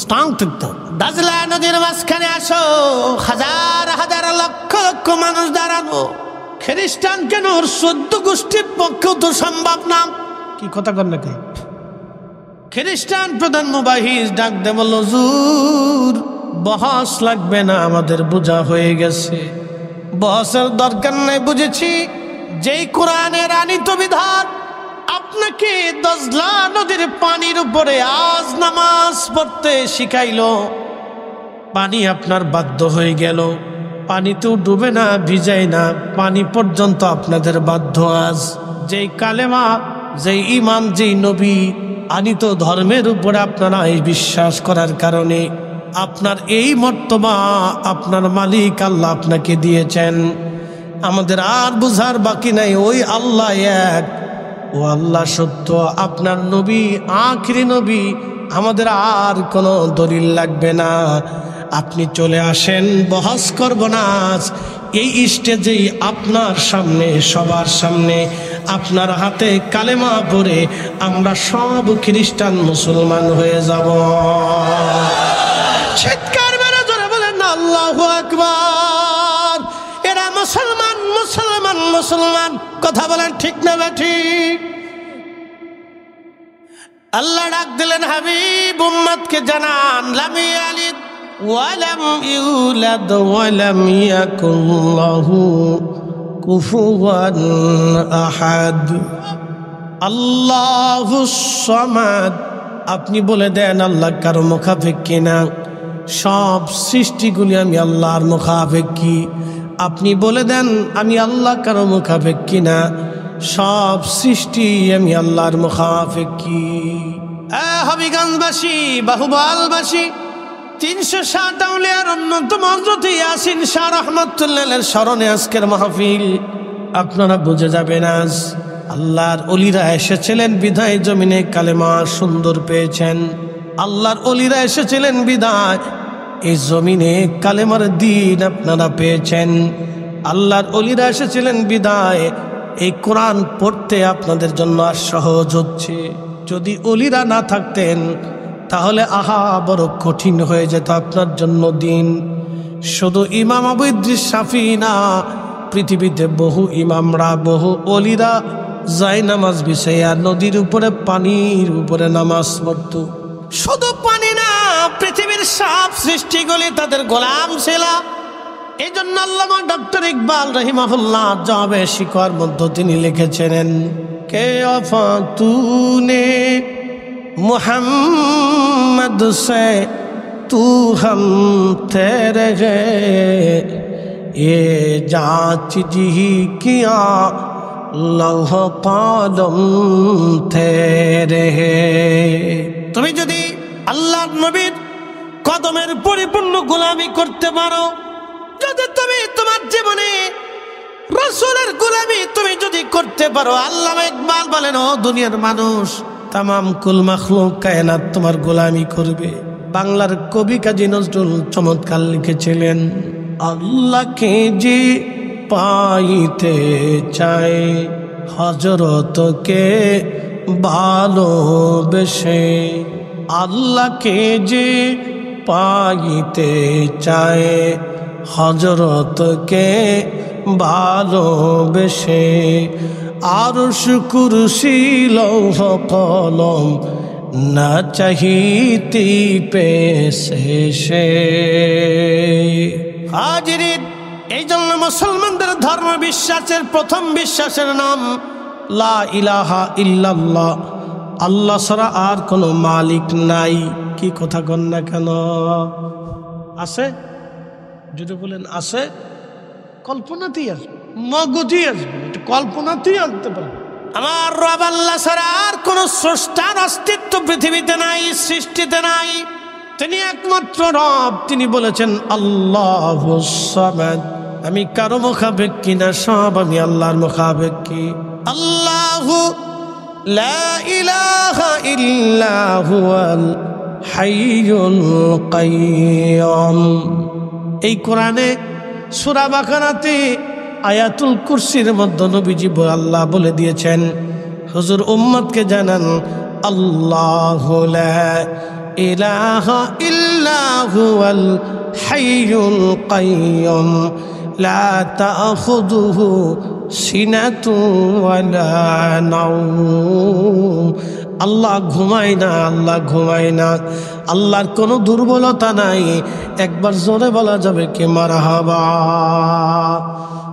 স্ট্রং থাকতো। দজলা নদীর মাঝখানে আসো, হাজার হাজার লক্ষ লক্ষ মানুষ দাঁড়ানো। খ্রিস্টান কেন, ওর 14 গোষ্ঠীর পক্ষেও তো সম্ভব না। কি কথা কর না, খ্রিস্টান প্রধান মুবাহিস ডাক দে বলল, হুজুর বহস লাগবে না, আমাদের বোঝা হয়ে গেছে, বহসের দরকার নাই, বুঝেছি। যেই কোরআনের আনিত বিধান আপনাকে দজলা নদীর পানির উপরে আজ নামাজ পড়তে শিখাইলো, পানি আপনার বাধ্য হয়ে গেল, পানিতেও ডুবে না, ভিজায় না, পানি পর্যন্ত আপনাদের বাধ্য আজ। যেই কালেমা, যেই ইমান, যেই নবী আনিত ধর্মের উপরে আপনারা এই বিশ্বাস করার কারণে আপনার এই মর্তবা আপনার মালিক আল্লাহ আপনাকে দিয়েছেন। আমাদের আর বুঝার বাকি নাই, ওই আল্লাহ এক, ও আল্লাহ সত্য, আপনার নবী আখিরি নবী, আমাদের আর কোনো দলিল লাগবে না। আপনি চলে আসেন, বহস করব না। এই স্টেজেই আপনার সামনে, সবার সামনে আপনার হাতে কালেমা পড়ে আমরা সব খ্রিস্টান মুসলমান হয়ে যাব। চিৎকার মেরে জোরে বলেন আল্লাহু আকবার। এরা মুসলমান, মুসলমান, মুসলমান। কথা বলেন ঠিক না ঠিক? আল্লাহ ডাক দিলেন, হাবিব উম্মতকে জানান, লাম ইয়ালিদ ওয়ালাম ইউলাদ ওয়ালাম ইয়াকুল লাহু কুফুয়ান আহাদ। আল্লাহুস সামাদ। আপনি বলে দেন আল্লাহ কারো মুখাপেক্ষী না, সব সৃষ্টিগুলি আমি আল্লাহর মুখাপেক্ষী। আপনি বলে দেন আমি আল্লাহ কারো মুখাপেক্ষী না, সব সৃষ্টি আমি আল্লাহর মুখাপেক্ষী। হবিগঞ্জবাসী, বাহুবলবাসী, 360 আউলিয়ার অন্যতম হযরত ইয়াসিন শাহ রাহমাতুল্লাহের স্মরণে আজকের মাহফিল। আপনারা বুঝে যাবেন আজ আল্লাহর অলিরা এসেছিলেন বিধায় জমিনে কালেমা সুন্দর পেয়েছেন। আল্লাহর অলিরা এসেছিলেন বিধায় এই জমিনে কালেমার দিন আপনারা পেয়েছেন। আল্লাহর অলিরা এসেছিলেন বিধায় এই কোরআন পড়তে আপনাদের জন্য আর সহজ হচ্ছে। যদি অলিরা না থাকতেন তাহলে বড় কঠিন হয়ে যেত আপনার জন্য দিন। শুধু ইমাম আবু ইদ্রিস শাফিঈ না, পৃথিবীতে বহু ইমামরা, বহু অলিরা নামাজ বিছাইয়া নদীর উপরে, পানির উপরে নামাজ পড়ত। শুধু পানি না, পৃথিবীর সব সৃষ্টিগুলি তাদের গোলাম ছিল। এই জন্য আল্লামা ডক্টর ইকবাল রহিমাহুল্লাহ জবাবে শিকোয়ার মধ্যে তিনি লিখেছিলেন, কে ওফা তুনে মুহাম্মদ সে তু হম তেরে গে, এ যাচ জি কিয়া লৌহ কলম তেরে হে। তুমি যদি আল্লাহর নবীর কদমের পরিপূর্ণ গোলামি করতে পারো, যদি তুমি তোমার জীবনে রাসূলের গোলামি তুমি যদি করতে পারো, আল্লামা ইকবাল বলেন, ও দুনিয়ার মানুষ, তামাম কুল মাখলুক কায়নাত তোমার গোলামি করবে। বাংলার কবি কাজী নজরুল চমৎকার লিখেছিলেন, আল্লাহকে যে পাইতে চায় হযরতকে ভালোবেসে, আল্লাহকে যে পাইতে চায় হযরতকে ভালোবেসে, আরশ কুরসি লৌহ কলম না চাহিতি পেশে। হাজিরিন, এই জন্য মুসলমানদের ধর্ম বিশ্বাসের প্রথম বিশ্বাসের নাম লা ইলাহা ইল্লাল্লাহ। আল্লাহ ছাড়া আর কোনো মালিক নাই। কি কথা কন না কেন? আছে? যদি বলেন আছে, কল্পনাতেই আসবে, মগজেই আসবে, এটা কল্পনাতেই আনতে পারবে। আমার রব আল্লাহ ছাড়া আর কোন স্রষ্টার অস্তিত্ব পৃথিবীতে নাই, সৃষ্টিতে নাই। তিনি একমাত্র রব। তিনি বলেছেন আল্লাহুস সামাদ, আমি কারো মুখাপেক্ষী না, সব আমি আল্লাহর মুখাপেক্ষী। আল্লাহু লা ইলাহা ইল্লা হুয়াল হাইয়ুল কাইয়্যুম। এই কোরআনে সূরা বাকারাতে আয়াতুল কুরসির মধ্যে নবীজি আল্লাহ বলে দিয়েছেন, হুজুর উম্মতকে জানান, আল্লাহু লা ইলাহা ইল্লা হুয়াল হাইয়ুল কাইয়্যুম লা তাখুযুহু সিনাতুন ওয়ালা নাওম। আল্লাহ ঘুমায় না, আল্লাহ ঘুমায় না, আল্লাহর কোনো দুর্বলতা নাই। একবার জোরে বলা যাবে কি মারহাবা।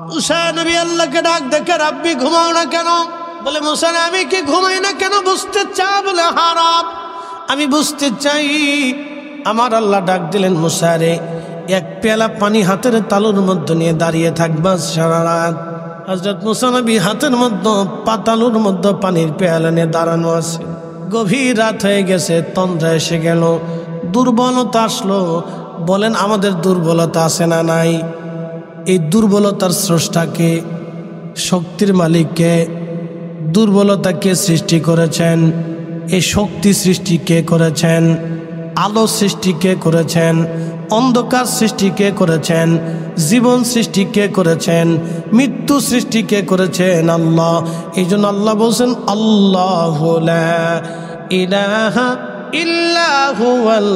মুসা নবী আল্লাহকে ডাক দেখে, রাব্বি ঘুমাও না কেন? বলে, মুসা আমি কি ঘুমাই না কেন বুঝতে চাও? বলে, হ্যাঁ রব, আমি বুঝতে চাই। আমার আল্লাহ ডাক দিলেন, মুসা রে, এক পেয়ালা পানি হাতের তালুর মধ্যে নিয়ে দাঁড়িয়ে থাকবা সারা রাত। হযরত মুসা নবী হাতের মধ্যে পাতালুর মধ্যে পানির পেয়ালা নিয়ে দাঁড়ানো আছে। গভীর রাত হয়ে গেছে, তন্দ্রা এসে গেল, দুর্বলতা আসলো। বলেন আমাদের দুর্বলতা আছে না নাই? এই দুর্বলতার স্রষ্টাকে, শক্তির মালিককে, দুর্বলতাকে সৃষ্টি করেছেন? এই শক্তি সৃষ্টি কে করেছেন? আলো সৃষ্টি কে করেছেন? অন্ধকার সৃষ্টি কে করেছেন? জীবন সৃষ্টি কে করেছেন? মৃত্যু সৃষ্টি কে করেছেন? আল্লাহ। এই জন্য আল্লাহ বলছেন আল্লাহু লা ইলাহা ইল্লা হুয়াল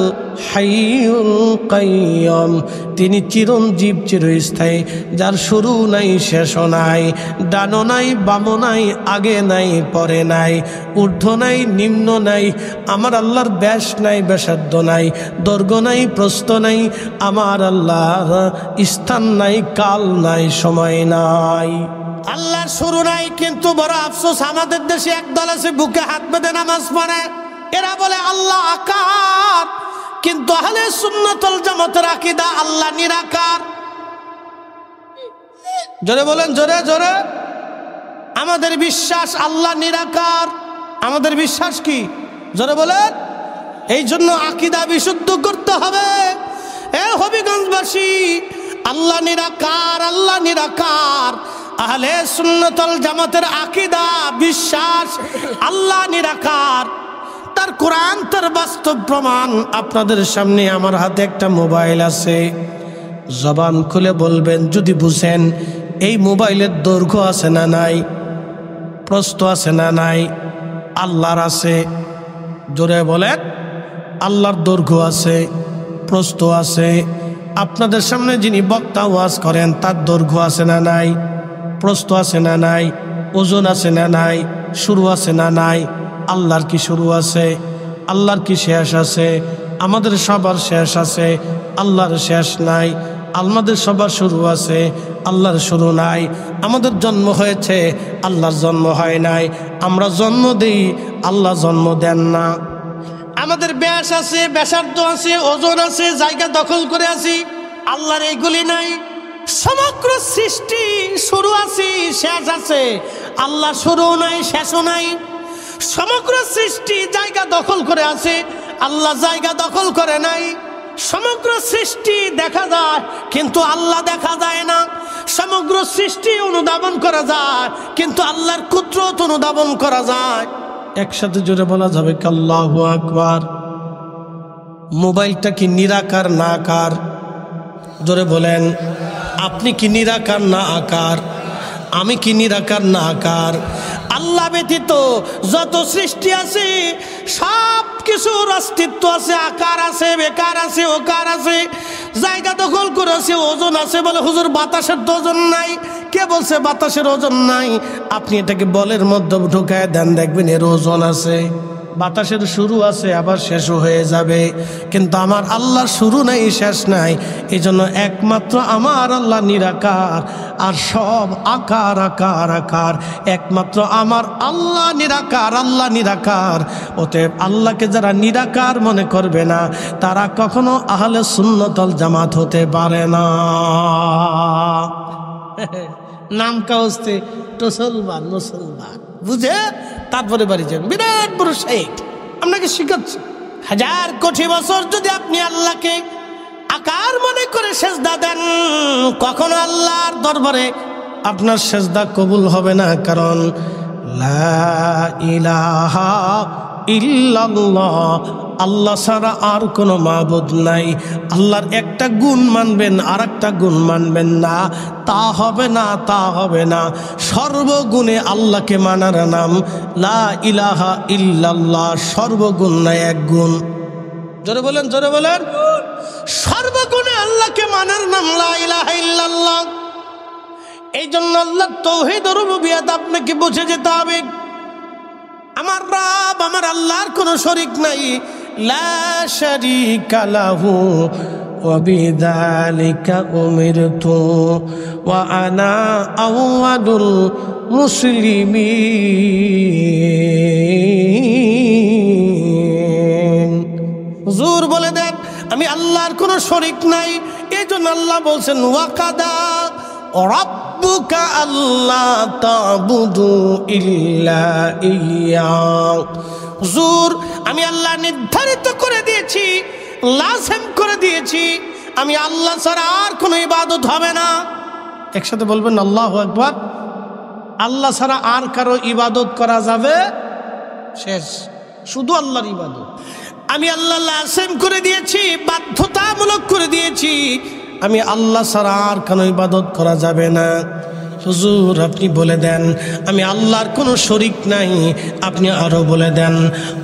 হাইয়ুল কাইয়্যুম। তিনি চিরঞ্জীব, চিরস্থায়ী, যার শুরু নাই শেষও নাই, ডানো নাই বামও নাই, আগে নাই পরে নাই, ঊর্ধ্ব নাই নিম্ন নাই। আমার আল্লাহর ব্যাস নাই ব্যাসার্ধ নাই, দৈর্ঘ্য নাই প্রস্থ নাই। আমার আল্লাহর স্থান নাই, কাল নাই, সময় নাই। আল্লাহর শুরু নাই। কিন্তু বড় আফসোস, আমাদের দেশে একদল আছে বুকে হাত বেঁধে নামাজ পড়ে। এরা বলে আল্লাহ আকার, কিন্তু আহলে সুন্নাতুল জামাতের আকীদা আল্লাহ নিরাকার। জোরে বলেন, জোরে জোরে। আমাদের বিশ্বাস আল্লাহ নিরাকার। আমাদের বিশ্বাস কি? জোরে বলেন। এই জন্য আকীদা বিশুদ্ধ করতে হবে। এ হবিগঞ্জবাসী, আল্লাহ নিরাকার, আল্লাহ নিরাকার। আহলে সুন্নাতুল জামাতের আকীদা বিশ্বাস আল্লাহ নিরাকার। তার কোরআন, তার বাস্তব প্রমাণ আপনাদের সামনে। আমার হাতে একটা মোবাইল আছে, জবান খুলে বলবেন যদি বুঝেন এই মোবাইলের দৈর্ঘ্য আছে না নাই, প্রস্থ আছে না নাই? আল্লাহর আছে। জোরে বলেন। আল্লাহর দৈর্ঘ্য আছে, প্রস্থ আছে। আপনাদের সামনে যিনি বক্তা ওয়াজ করেন তার দৈর্ঘ্য আছে না নাই, প্রস্থ আছে না নাই, ওজন আছে না নাই, শুরু আছে না নাই? আল্লাহর কি শুরু আছে? আল্লাহর কি শেষ আছে? আমাদের সবার শেষ আছে, আল্লাহর শেষ নাই। আমাদের সবার শুরু আছে, আল্লাহর শুরু নাই। আমাদের জন্ম হয়েছে, আল্লাহর জন্ম হয় নাই। আমরা জন্ম দেই, আল্লাহ জন্ম দেন না। আমাদের ব্যাস আছে, ব্যাসার্ধ আছে, ওজন আছে, জায়গা দখল করে আছি, আল্লাহর এইগুলি নাই। সমগ্র সৃষ্টি শুরু আছে, শেষ আছে, আল্লাহ শুরু নাই, শেষও নাই। সমগ্র সৃষ্টি জায়গা দখল করে আছে, আল্লাহ জায়গা দখল করে নাই। সমগ্র সৃষ্টি দেখা যায় কিন্তু আল্লাহ দেখা যায় না। সমগ্র সৃষ্টি অনুধাবন করা যায় কিন্তু আল্লাহর কুদরত অনুধাবন করা যায়। একসাথে জোরে বলা যাবে কি আল্লাহু আকবার। মোবাইলটা কি নিরাকার না আকার? জোরে বলেন। আপনি কি নিরাকার না আকার? আমি কি নিরাকার না আকার? আল্লাহ ব্যতীত যত সৃষ্টি আছে সব কিছুর অস্তিত্ব আছে, আকার আছে, বেকার আছে, ওকার আছে, জায়গা দখল করে আছে, ওজন আছে। বলে হুজুর বাতাসের তো ওজন নাই। কে বলছে বাতাসের ওজন নাই? আপনি এটাকে বলের মধ্যে ঢুকায় দেন, দেখবেন এর ওজন আছে। বাতাসের শুরু আছে, আবার শেষও হয়ে যাবে। কিন্তু আমার আল্লাহর শুরু নাই, শেষ নাই। এই জন্য একমাত্র আমার আল্লাহ নিরাকার, আর সব আকার আকার আকার। একমাত্র আমার আল্লাহ নিরাকার, আল্লাহ নিরাকার। অতএব আল্লাহকে যারা নিরাকার মনে করবে না তারা কখনো আহলে সুন্নাতুল জামাত হতে পারে না। নাম কাউস্তে মুসলমান, মুসলমান বুঝে তারপরে বাড়ি যান। বিরাট বড় শেখ আপনাকে শিখাচ্ছে। 1000 কোটি বছর যদি আপনি আল্লাহকে আকার মনে করে সেজদা দেন, কখনো আল্লাহর দরবারে আপনার সেজদা কবুল হবে না। কারণ লা ইলাহা ইল্লাল্লাহ, আল্লাহ ছাড়া আর কোনো মাবুদ নাই। আল্লাহর একটা গুণ মানবেন, আর একটা গুণ মানবেন না, তা হবে না, তা হবে না। সর্বগুণে আল্লাহকে মানার নাম লা ইলাহা ইল্লাল্লাহ। সর্বগুণ নাই, এক গুণ। জোরে বলেন, জোরে বলেন। সর্বগুণে আল্লাহকে মানার নাম লা ইলাহা ইল্লাল্লাহ। এই জন্য আল্লাহ তাওহীদ ও রুবুবিয়্যাত আপনাকে বুঝে যেতে হবে। আমার রব, আমার আল্লাহর কোনো শরীক নাই। লা শারীকা লাহু ওয়া বিযালিকা উমিরতু ওয়া আনা আউয়ালুল মুসলিমিন। হুজুর বলে দেন আমি আল্লাহর কোনো শরীক নাই। এই জন্য আল্লাহ বলছেন ওয়াকাদা রব রাব্বুকা আল্লা তা'বুদু ইল্লা ইয়্যাহু। হুজুর, আমি আল্লাহ নির্ধারিত করে দিয়েছি, লাজিম করে দিয়েছি, আমি আল্লাহ ছাড়া আর কোনো ইবাদত হবে না। একসাথে বলবেন আল্লাহু আকবার। আল্লাহ ছাড়া আর কারো ইবাদত করা যাবে শেষ, শুধু আল্লাহর ইবাদত। আমি আল্লাহ লাজিম করে দিয়েছি, বাধ্যতামূলক করে দিয়েছি, আমি আল্লাহ ছাড়া আর কোনো ইবাদত করা যাবে না। হুজুর, আপনি বলে দেন আমি আল্লাহর কোনো শরীক নাই। আপনি আরো বলে দেন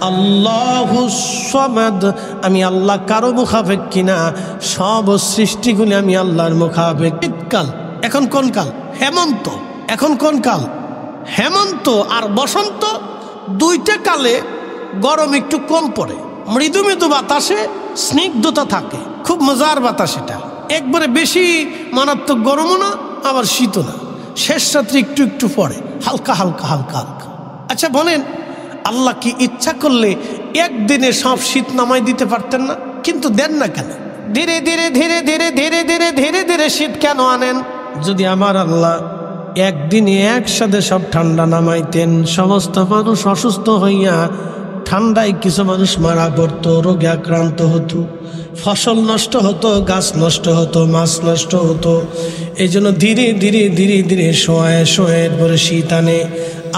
আল্লাহুস সামাদ, আমি আল্লাহ কারো মুখাপেক্ষী না, সব সৃষ্টিগুলি আমি আল্লাহর মুখাপেক্ষী। শীতকাল, এখন কোন কাল? হেমন্ত। এখন কোন কাল? হেমন্ত। আর বসন্ত, দুইটা কালে গরম একটু কম পড়ে, মৃদু মৃদু বাতাসে স্নিগ্ধতা থাকে, খুব মজার বাতাস। এটা একবারে বেশি মারাত্মক গরমও না, আবার শীতও না, শেষ রাত্রি একটু একটু পড়ে, হালকা হালকা হালকা হালকা। আচ্ছা বলেন, আল্লাহ কি ইচ্ছা করলে একদিনে সব শীত নামাই দিতে পারতেন না? কিন্তু দেন না কেন? ধীরে ধীরে ধীরে ধীরে ধীরে ধীরে ধীরে ধীরে শীত কেন আনেন? যদি আমার আল্লাহ একদিনে একসাথে সব ঠান্ডা নামাইতেন, সমস্ত মানুষ অসুস্থ হইয়া ঠান্ডায় কিছু মানুষ মারা পড়তো, রোগে আক্রান্ত হতো, ফসল নষ্ট হতো, গাছ নষ্ট হতো, মাছ নষ্ট হতো। এই জন্য ধীরে ধীরে ধীরে ধীরে শোয়ে শোয়ে পরে শীত আনে।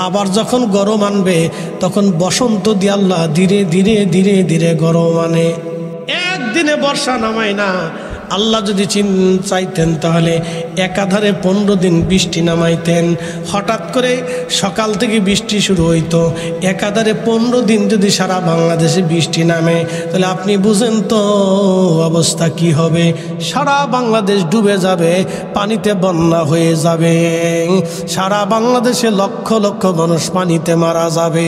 আবার যখন গরম আনবে তখন বসন্ত দিয়ে আল্লাহ ধীরে ধীরে ধীরে ধীরে গরম আনে। একদিনে বর্ষা নামায় না। আল্লাহ যদি চাইতেন তাহলে একাধারে 15 দিন বৃষ্টি নামাইতেন। হঠাৎ করে সকাল থেকে বৃষ্টি শুরু হইতো, একাধারে 15 দিন যদি সারা বাংলাদেশে বৃষ্টি নামে তাহলে আপনি বুঝেন তো অবস্থা কি হবে। সারা বাংলাদেশ ডুবে যাবে, পানিতে বন্যা হয়ে যাবে, সারা বাংলাদেশে লক্ষ লক্ষ মানুষ পানিতে মারা যাবে,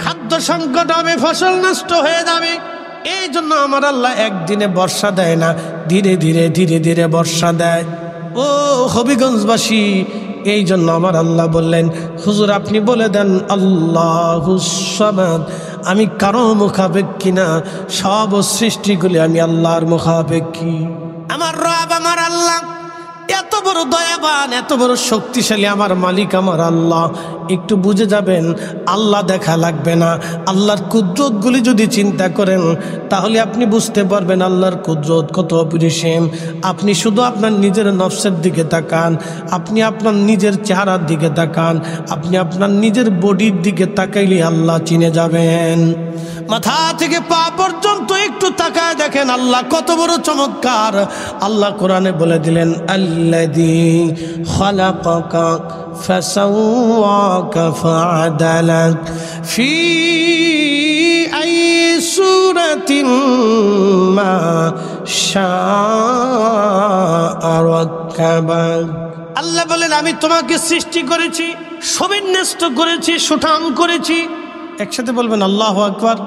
খাদ্য সংকট হবে, ফসল নষ্ট হয়ে যাবে। এই জন্য আমার আল্লাহ একদিনে বর্ষা দেয় না, ধীরে ধীরে ধীরে ধীরে বর্ষা দেয়। ও হবিগঞ্জবাসী, এই জন্য আমার আল্লাহ বললেন হুজুর আপনি বলে দেন আল্লাহুস সামাদ, আমি কারো মুখাপেক্ষী না, সব সৃষ্টিগুলি আমি আল্লাহর মুখাপেক্ষী। আমার রব আমার আল্লাহ এত বড় দয়াবান, এত বড় শক্তিশালী আমার মালিক আমার আল্লাহ। একটু বুঝে যাবেন, আল্লাহ দেখা লাগবে না। আল্লাহর কুদরতগুলি যদি চিন্তা করেন তাহলে আপনি বুঝতে পারবেন আল্লাহর কুদরত কত অপরিসীম। আপনি শুধু আপনার নিজের নফসের দিকে তাকান, আপনি আপনার নিজের চেহারার দিকে তাকান, আপনি আপনার নিজের বডির দিকে তাকাইলে আল্লাহ চিনে যাবেন। মাথা থেকে পা পর্যন্ত একটু তাকায় দেখেন আল্লাহ কত বড় চমৎকার। আল্লাহ কোরআনে বলে দিলেন আল্লাযী খালাকাকা ফাসাওয়াকা ফাআদালাক ফি আই সূরাতিন মা শাআ রাক্কাবাক। আল্লাহ বলেন আমি তোমাকে সৃষ্টি করেছি, সুবিন্যস্ত করেছি, সুঠাম করেছি। একসাথে বলবেন আল্লাহু আকবার।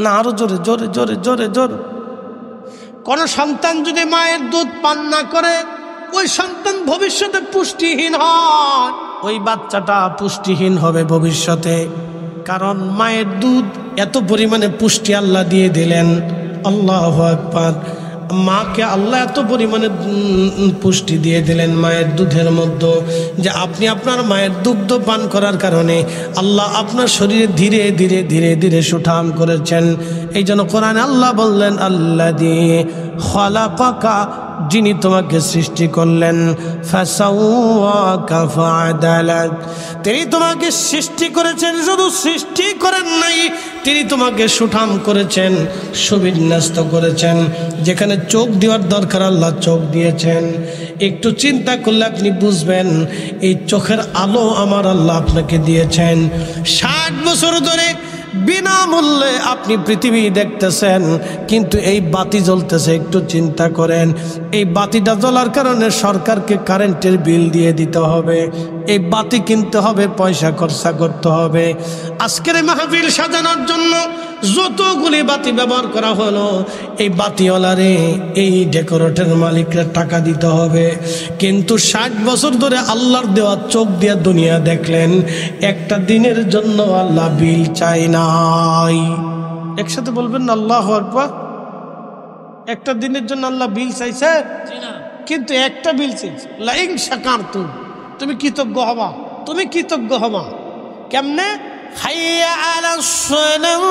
না আরো জোরে জোরে জোরে জোরে জোরে। কোন সন্তান যদি মায়ের দুধ পান না করে ওই সন্তান ভবিষ্যতে পুষ্টিহীন হয়, ওই বাচ্চাটা পুষ্টিহীন হবে ভবিষ্যতে। কারণ মায়ের দুধ এত পরিমাণে পুষ্টি আল্লাহ দিয়ে দিলেন। আল্লাহু আকবার। মাকে আল্লাহ এত পরিমাণে পুষ্টি দিয়ে দিলেন মায়ের দুধের মধ্যে যে আপনি আপনার মায়ের দুগ্ধ পান করার কারণে আল্লাহ আপনার শরীরে ধীরে ধীরে ধীরে ধীরে সুঠাম করেছেন। এই জন্য কোরআনে আল্লাহ বললেন আল্লাযী খালাকাকা, যিনি তোমাকে সৃষ্টি করলেন, ফাসাওয়াকা ফাআদালাক, তিনি তোমাকে সৃষ্টি করেছেন। শুধু সৃষ্টি করেন নাই, তিনি তোমাকে সুঠাম করেছেন, সুবিন্যস্ত করেছেন। যেখানে চোখ দেওয়ার দরকার আল্লাহ চোখ দিয়েছেন। একটু চিন্তা করলে আপনি বুঝবেন এই চোখের আলো আমার আল্লাহ আপনাকে দিয়েছেন। 60 বছর ধরে বিনামূল্যে আপনি পৃথিবী দেখতেছেন, কিন্তু এই বাতি জ্বলতেছে। একটু চিন্তা করেন, এই বাতিটা জ্বলার কারণে সরকারকে কারেন্টের বিল দিয়ে দিতে হবে, এই বাতি কিনতে হবে, পয়সা খরচা করতে হবে। আজকের মাহফিল সাজানোর জন্য যতগুলি বাতি ব্যবহার করা হলো, এই বাতিওয়ালারে, এই ডেকোরেটর মালিকরা টাকা দিতে হবে। কিন্তু 60 বছর ধরে আল্লাহর দেওয়া চোখ দিয়ে দুনিয়া দেখলেন, একটা দিনের জন্য আল্লাহ বিল চাই নাই। একসাথে বলবেন না আল্লাহু আকবার। একটা দিনের জন্য আল্লাহ বিল চাইছে? কিন্তু একটা বিল চেয়েছে, লাইং শাকারতুম, তুমি কৃতজ্ঞ হবা, তুমি কৃতজ্ঞ হবা। কেমনে? হাইয়া আলাস সালাহ,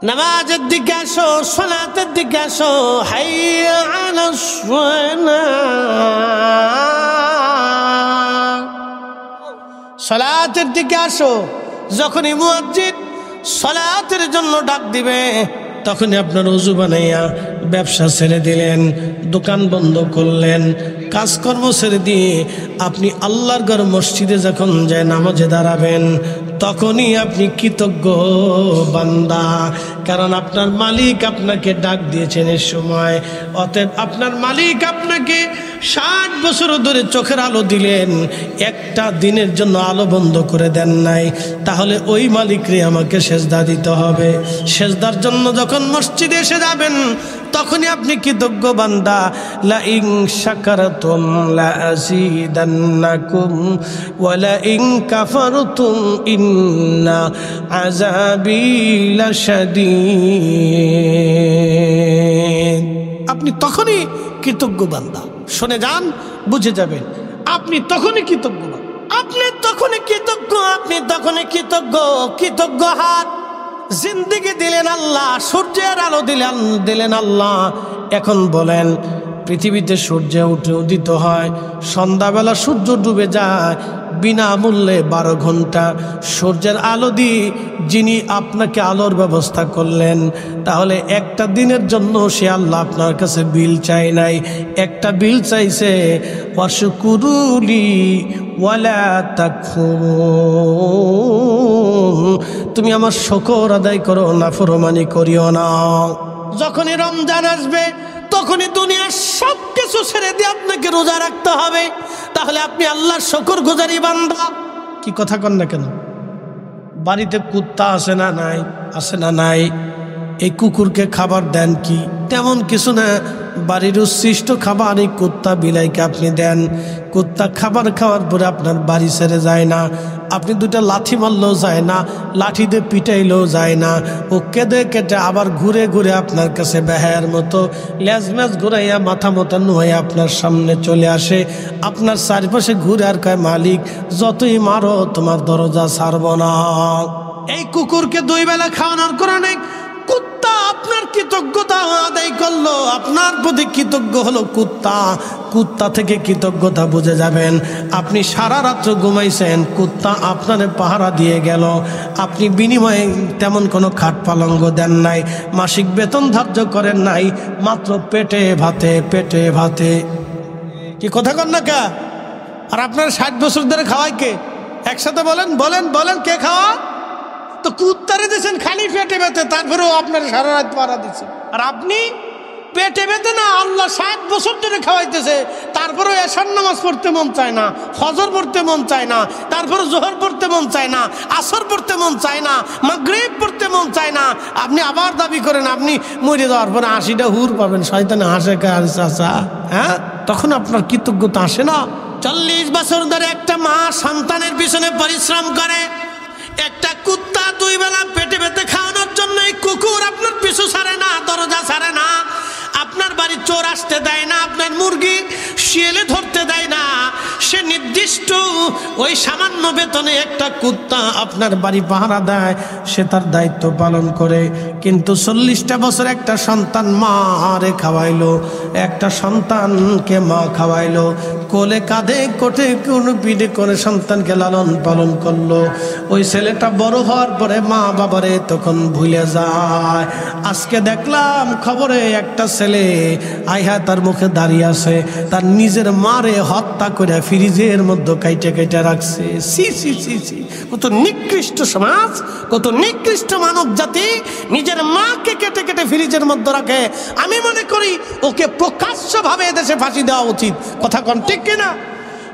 নামাজের দিকে আসো, সালাতের দিকে আসো। হাইয়া আলাস সালাহ, সালাতের দিকে আসো। যখনই মুয়াজ্জিন সালাতের জন্য ডাক দিবে, তখনই আপনার ওযু বানাইয়া ব্যবসা ছেড়ে দিলেন, দোকান বন্ধ করলেন, কাজকর্ম ছেড়ে দিয়ে আপনি আল্লাহর ঘর মসজিদে যখন যায় নামাজে দাঁড়াবেন, তখনই আপনি কৃতজ্ঞ বান্দা। কারণ আপনার মালিক আপনাকে ডাক দিয়েছেন এই সময়। অতএব আপনার মালিক আপনাকে 60 বছর ধরে চোখের আলো দিলেন, একটা দিনের জন্য আলো বন্ধ করে দেন নাই। তাহলে ওই মালিকরে আমাকে সেজদা দিতে হবে। সেজদার জন্য যখন মসজিদে এসে যাবেন, তখনই আপনি কৃতজ্ঞ বান্দা। লা ইন শাকারতুম লা আযীদান্নাকুম ওয়া লা ইন কাফারতুম ইন্না আযাবী লাশাদীদ। আপনি তখনই কৃতজ্ঞ বান্দা। শুনে যান, বুঝে যাবেন। আপনি তখনই কৃতজ্ঞ, আপনি তখনই কৃতজ্ঞ, আপনি তখনই কৃতজ্ঞ। কৃতজ্ঞ হাত জিন্দেগি দিলেন আল্লাহ, সূর্যের আলো দিলেন আল্লাহ। এখন বলেন, পৃথিবীতে সূর্য উদিত হয়, সন্ধ্যাবেলা সূর্য ডুবে যায়, বিনামূল্যে 12 ঘন্টা সূর্যের আলো দিয়ে যিনি আপনাকে আলোর ব্যবস্থা করলেন, তাহলে একটা দিনের জন্য সে আল্লাহ আপনার কাছে বিল চাই নাই, একটা বিল চাইছে ওয়াশকুরুলি ওয়ালা তাকফুরুন, তুমি আমার শুকর আদায় করো, নাফরমানি করিও না। যখনই রমজান আসবে, তখনই দুনিয়ার সব কিছু ছেড়ে দিয়ে আপনাকে রোজা রাখতে হবে। তাহলে আপনি আল্লাহর শুকরগুজারি বান্দা। কি কথা কন না কেন? বাড়িতে কুত্তা আছে না নাই? আছে না নাই? এই কুকুরকে খাবার দেন কি? তেমন কিছু না, বাড়ির উচ্ছিষ্ট খাবার এই কুত্তা বিলাইকে আপনি দেন। কুত্তা খাবার খাওয়ার পরে আপনার বাড়ি ছেড়ে যায় না, আপনি দুটা লাঠি মারলেও যায় না, লাঠি দিয়ে পিটাইলেও যায় না, ও কেঁদে কেটে আবার ঘুরে ঘুরে আপনার কাছে বেহায়ার মতো লেজ ম্যাজ ঘুরাইয়া মাথা মতো নুয়ে আপনার সামনে চলে আসে, আপনার চারিপাশে ঘুরে আর কয়, মালিক যতই মারো তোমার দরজা ছাড়ব না। এই কুকুরকে 2 বেলা খাওয়ানোর কারণে কুত্তা আপনার কৃতজ্ঞতা আদায় করলো, আপনার প্রতি কৃতজ্ঞ হলো কুত্তা। কুত্তা থেকে কৃতজ্ঞতা বুঝে যাবেন। আপনি সারা রাত্র ঘুমাইছেন, কুত্তা আপনারে পাহারা দিয়ে গেল, আপনি বিনিময়ে তেমন কোনো খাট পালঙ্গ দেন নাই, মাসিক বেতন ধার্য করেন নাই, মাত্র পেটে ভাতে পেটে ভাতে। কি কথা কন না কা? আর আপনার 60 বছর ধরে খাওয়াই কে? একসাথে বলেন বলেন বলেন, কে খাওয়া? তো কুত্তারে দিয়েছেন খালি পেটে বেঁধে, তারপরেও আপনার সারা রাত পাড়া দিচ্ছে। আর আপনি পেটে বেঁধে না, আল্লাহ 60 বছর ধরে খাওয়াইতেছে, তারপরেও এশার নামাজ পড়তে মন চায় না, ফজর পড়তে মন চায় না, তারপরে জোহর পড়তে মন চায় না, আসর পড়তে মন চায় না, মাগরিব পড়তে মন চায় না। আপনি আবার দাবি করেন আপনি মরে যাওয়ার পরে 80টা হুর পাবেন, শয়তানে হাসে কার চাচা। হ্যাঁ, তখন আপনার কৃতজ্ঞতা আসে না? 40 বছর ধরে একটা মা সন্তানের পিছনে পরিশ্রম করে, একটা কুত্তা 2 বেলা পেটে পেতে খাওয়ানোর জন্য এই কুকুর আপনার পিছু ছাড়ে না, দরজা ছাড়ে না, আপনার বাড়ি চোর আসতে দেয় না, আপনার মুরগি শিয়ালে ধরতে দেয় না। সে নির্দিষ্ট ওই সামান্য বেতনে একটা কুত্তা আপনার বাড়ি পাহারা দেয়, সে তার দায়িত্ব পালন করে। কিন্তু 40টা বছর একটা সন্তান মারে খাওয়াইলো, একটা সন্তানকে মা খাওয়াইলো, কোলে কাঁধে কোটে কোনো পিঠে করে সন্তানকে লালন পালন করলো। ওই ছেলেটা বড় হওয়ার পরে মা বাবারে তখন ভুলে যায়। আজকে দেখলাম খবরে একটা ছেলে আইহা তার মুখে দাঁড়িয়ে আছে, তার নিজের মারে হত্যা করে ফ্রিজের মধ্যে কাইটে কাইটে রাখছে। সি সি সি সি, কত নিকৃষ্ট সমাজ, কত নিকৃষ্ট মানব জাতি নিজের মাকে কেটে কেটে ফ্রিজের মধ্যে রাখে। আমি মনে করি ওকে প্রকাশ্যভাবে এদেশে ফাঁসি দেওয়া উচিত। কথা কোন ঠিক কিনা?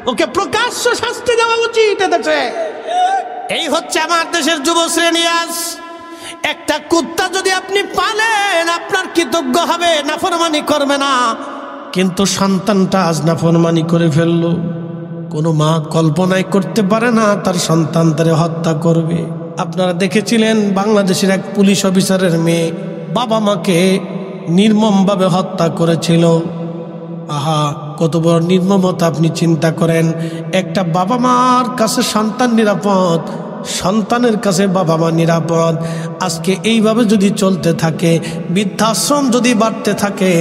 ওকে প্রকাশ্য শাস্তি দেওয়া উচিত এদেশে। এই হচ্ছে আমার দেশের যুব শ্রেণী আজ। একটা কুত্তা যদি আপনি পালেন, আপনার কৃতজ্ঞ হবে, নাফরমানি করবে না। কিন্তু সন্তানটা আজ নাফরমানি করে ফেললো। কোনো মা কল্পনাই করতে পারে না তার সন্তান তারে হত্যা করবে। আপনারা দেখেছিলেন বাংলাদেশের এক পুলিশ অফিসারের মেয়ে বাবা মাকে নির্মমভাবে হত্যা করেছিল। আহা, কত বড় নির্মমতা আপনি চিন্তা করেন। একটা বাবা মার কাছে সন্তান নিরাপদ, সন্তানের কাছে বাবা মা নিরাপদ। আজকে এইভাবে যদি চলতে থাকে, বৃদ্ধাশ্রম যদি বাড়তে থাকে,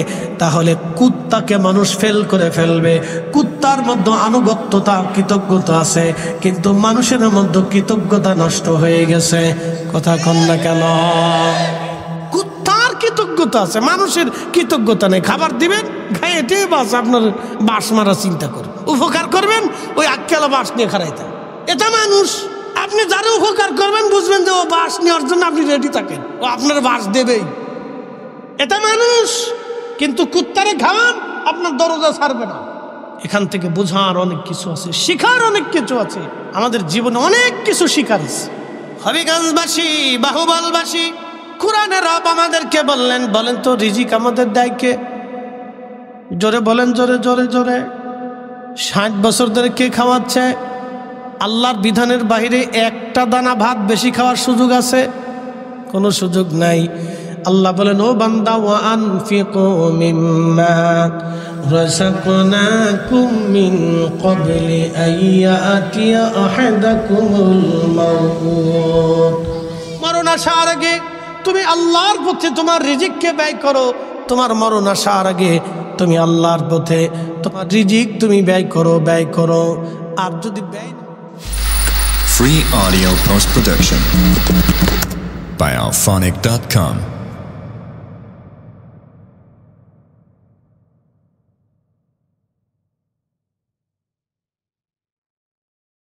তাহলে কুত্তাকে মানুষ ফেল করে ফেলবে। কুত্তার মধ্যে আনুগত্যতা কৃতজ্ঞতা আছে, কিন্তু মানুষের মধ্যে কৃতজ্ঞতা নষ্ট হয়ে গেছে। কথা কন না কেন? কুত্তার কৃতজ্ঞতা আছে, মানুষের কৃতজ্ঞতা নেই। খাবার দিবেন, খাই এটাই বাস, আপনার বাস মারা চিন্তা করবেন, উপকার করবেন, ওই আক্কেলা বাস নিয়ে খারাইতে। এটা মানুষ। আপনি যারা উপকার করবেন বুঝবেন যে ও বাস নেওয়ার জন্য আপনি রেডি থাকেন, ও আপনার বাস দেবেই। এটা মানুষ। কিন্তু কুত্তারে খাওয়ান, আপনার দরজা ছাড়বে না। এখান থেকে বোঝার অনেক কিছু আছে, শিখার অনেক কিছু আছে। আমাদের জীবনে অনেক কিছু শিখার আছে। হবিগঞ্জবাসী, বাহুবলবাসী, কোরআনের রব আমাদেরকে বলেন তো রিজিক আমাদের দেয় কে? জোরে বলেন, জোরে জোরে জোরে। 60 বছর ধরে কে খাওয়াচ্ছে? আল্লাহর বিধানের বাইরে একটা দানা ভাত বেশি খাওয়ার সুযোগ আছে? কোনো সুযোগ নাই। আল্লাহ বলেন, ও বান্দা, ওয়া আনফিকু মিম্মা রাযাকনাকুম মিন ক্বাবলি আইয়াতিয়া আহাদাকুমুল মাউত। মরণ আসার আগে তুমি আল্লাহর পথে তোমার রিজিককে ব্যয় করো। তোমার মরণ আসার আগে তুমি আল্লাহর পথে তোমার রিজিক তুমি ব্যয় করো। আর যদি ব্যয় Free audio post production by alphonic.com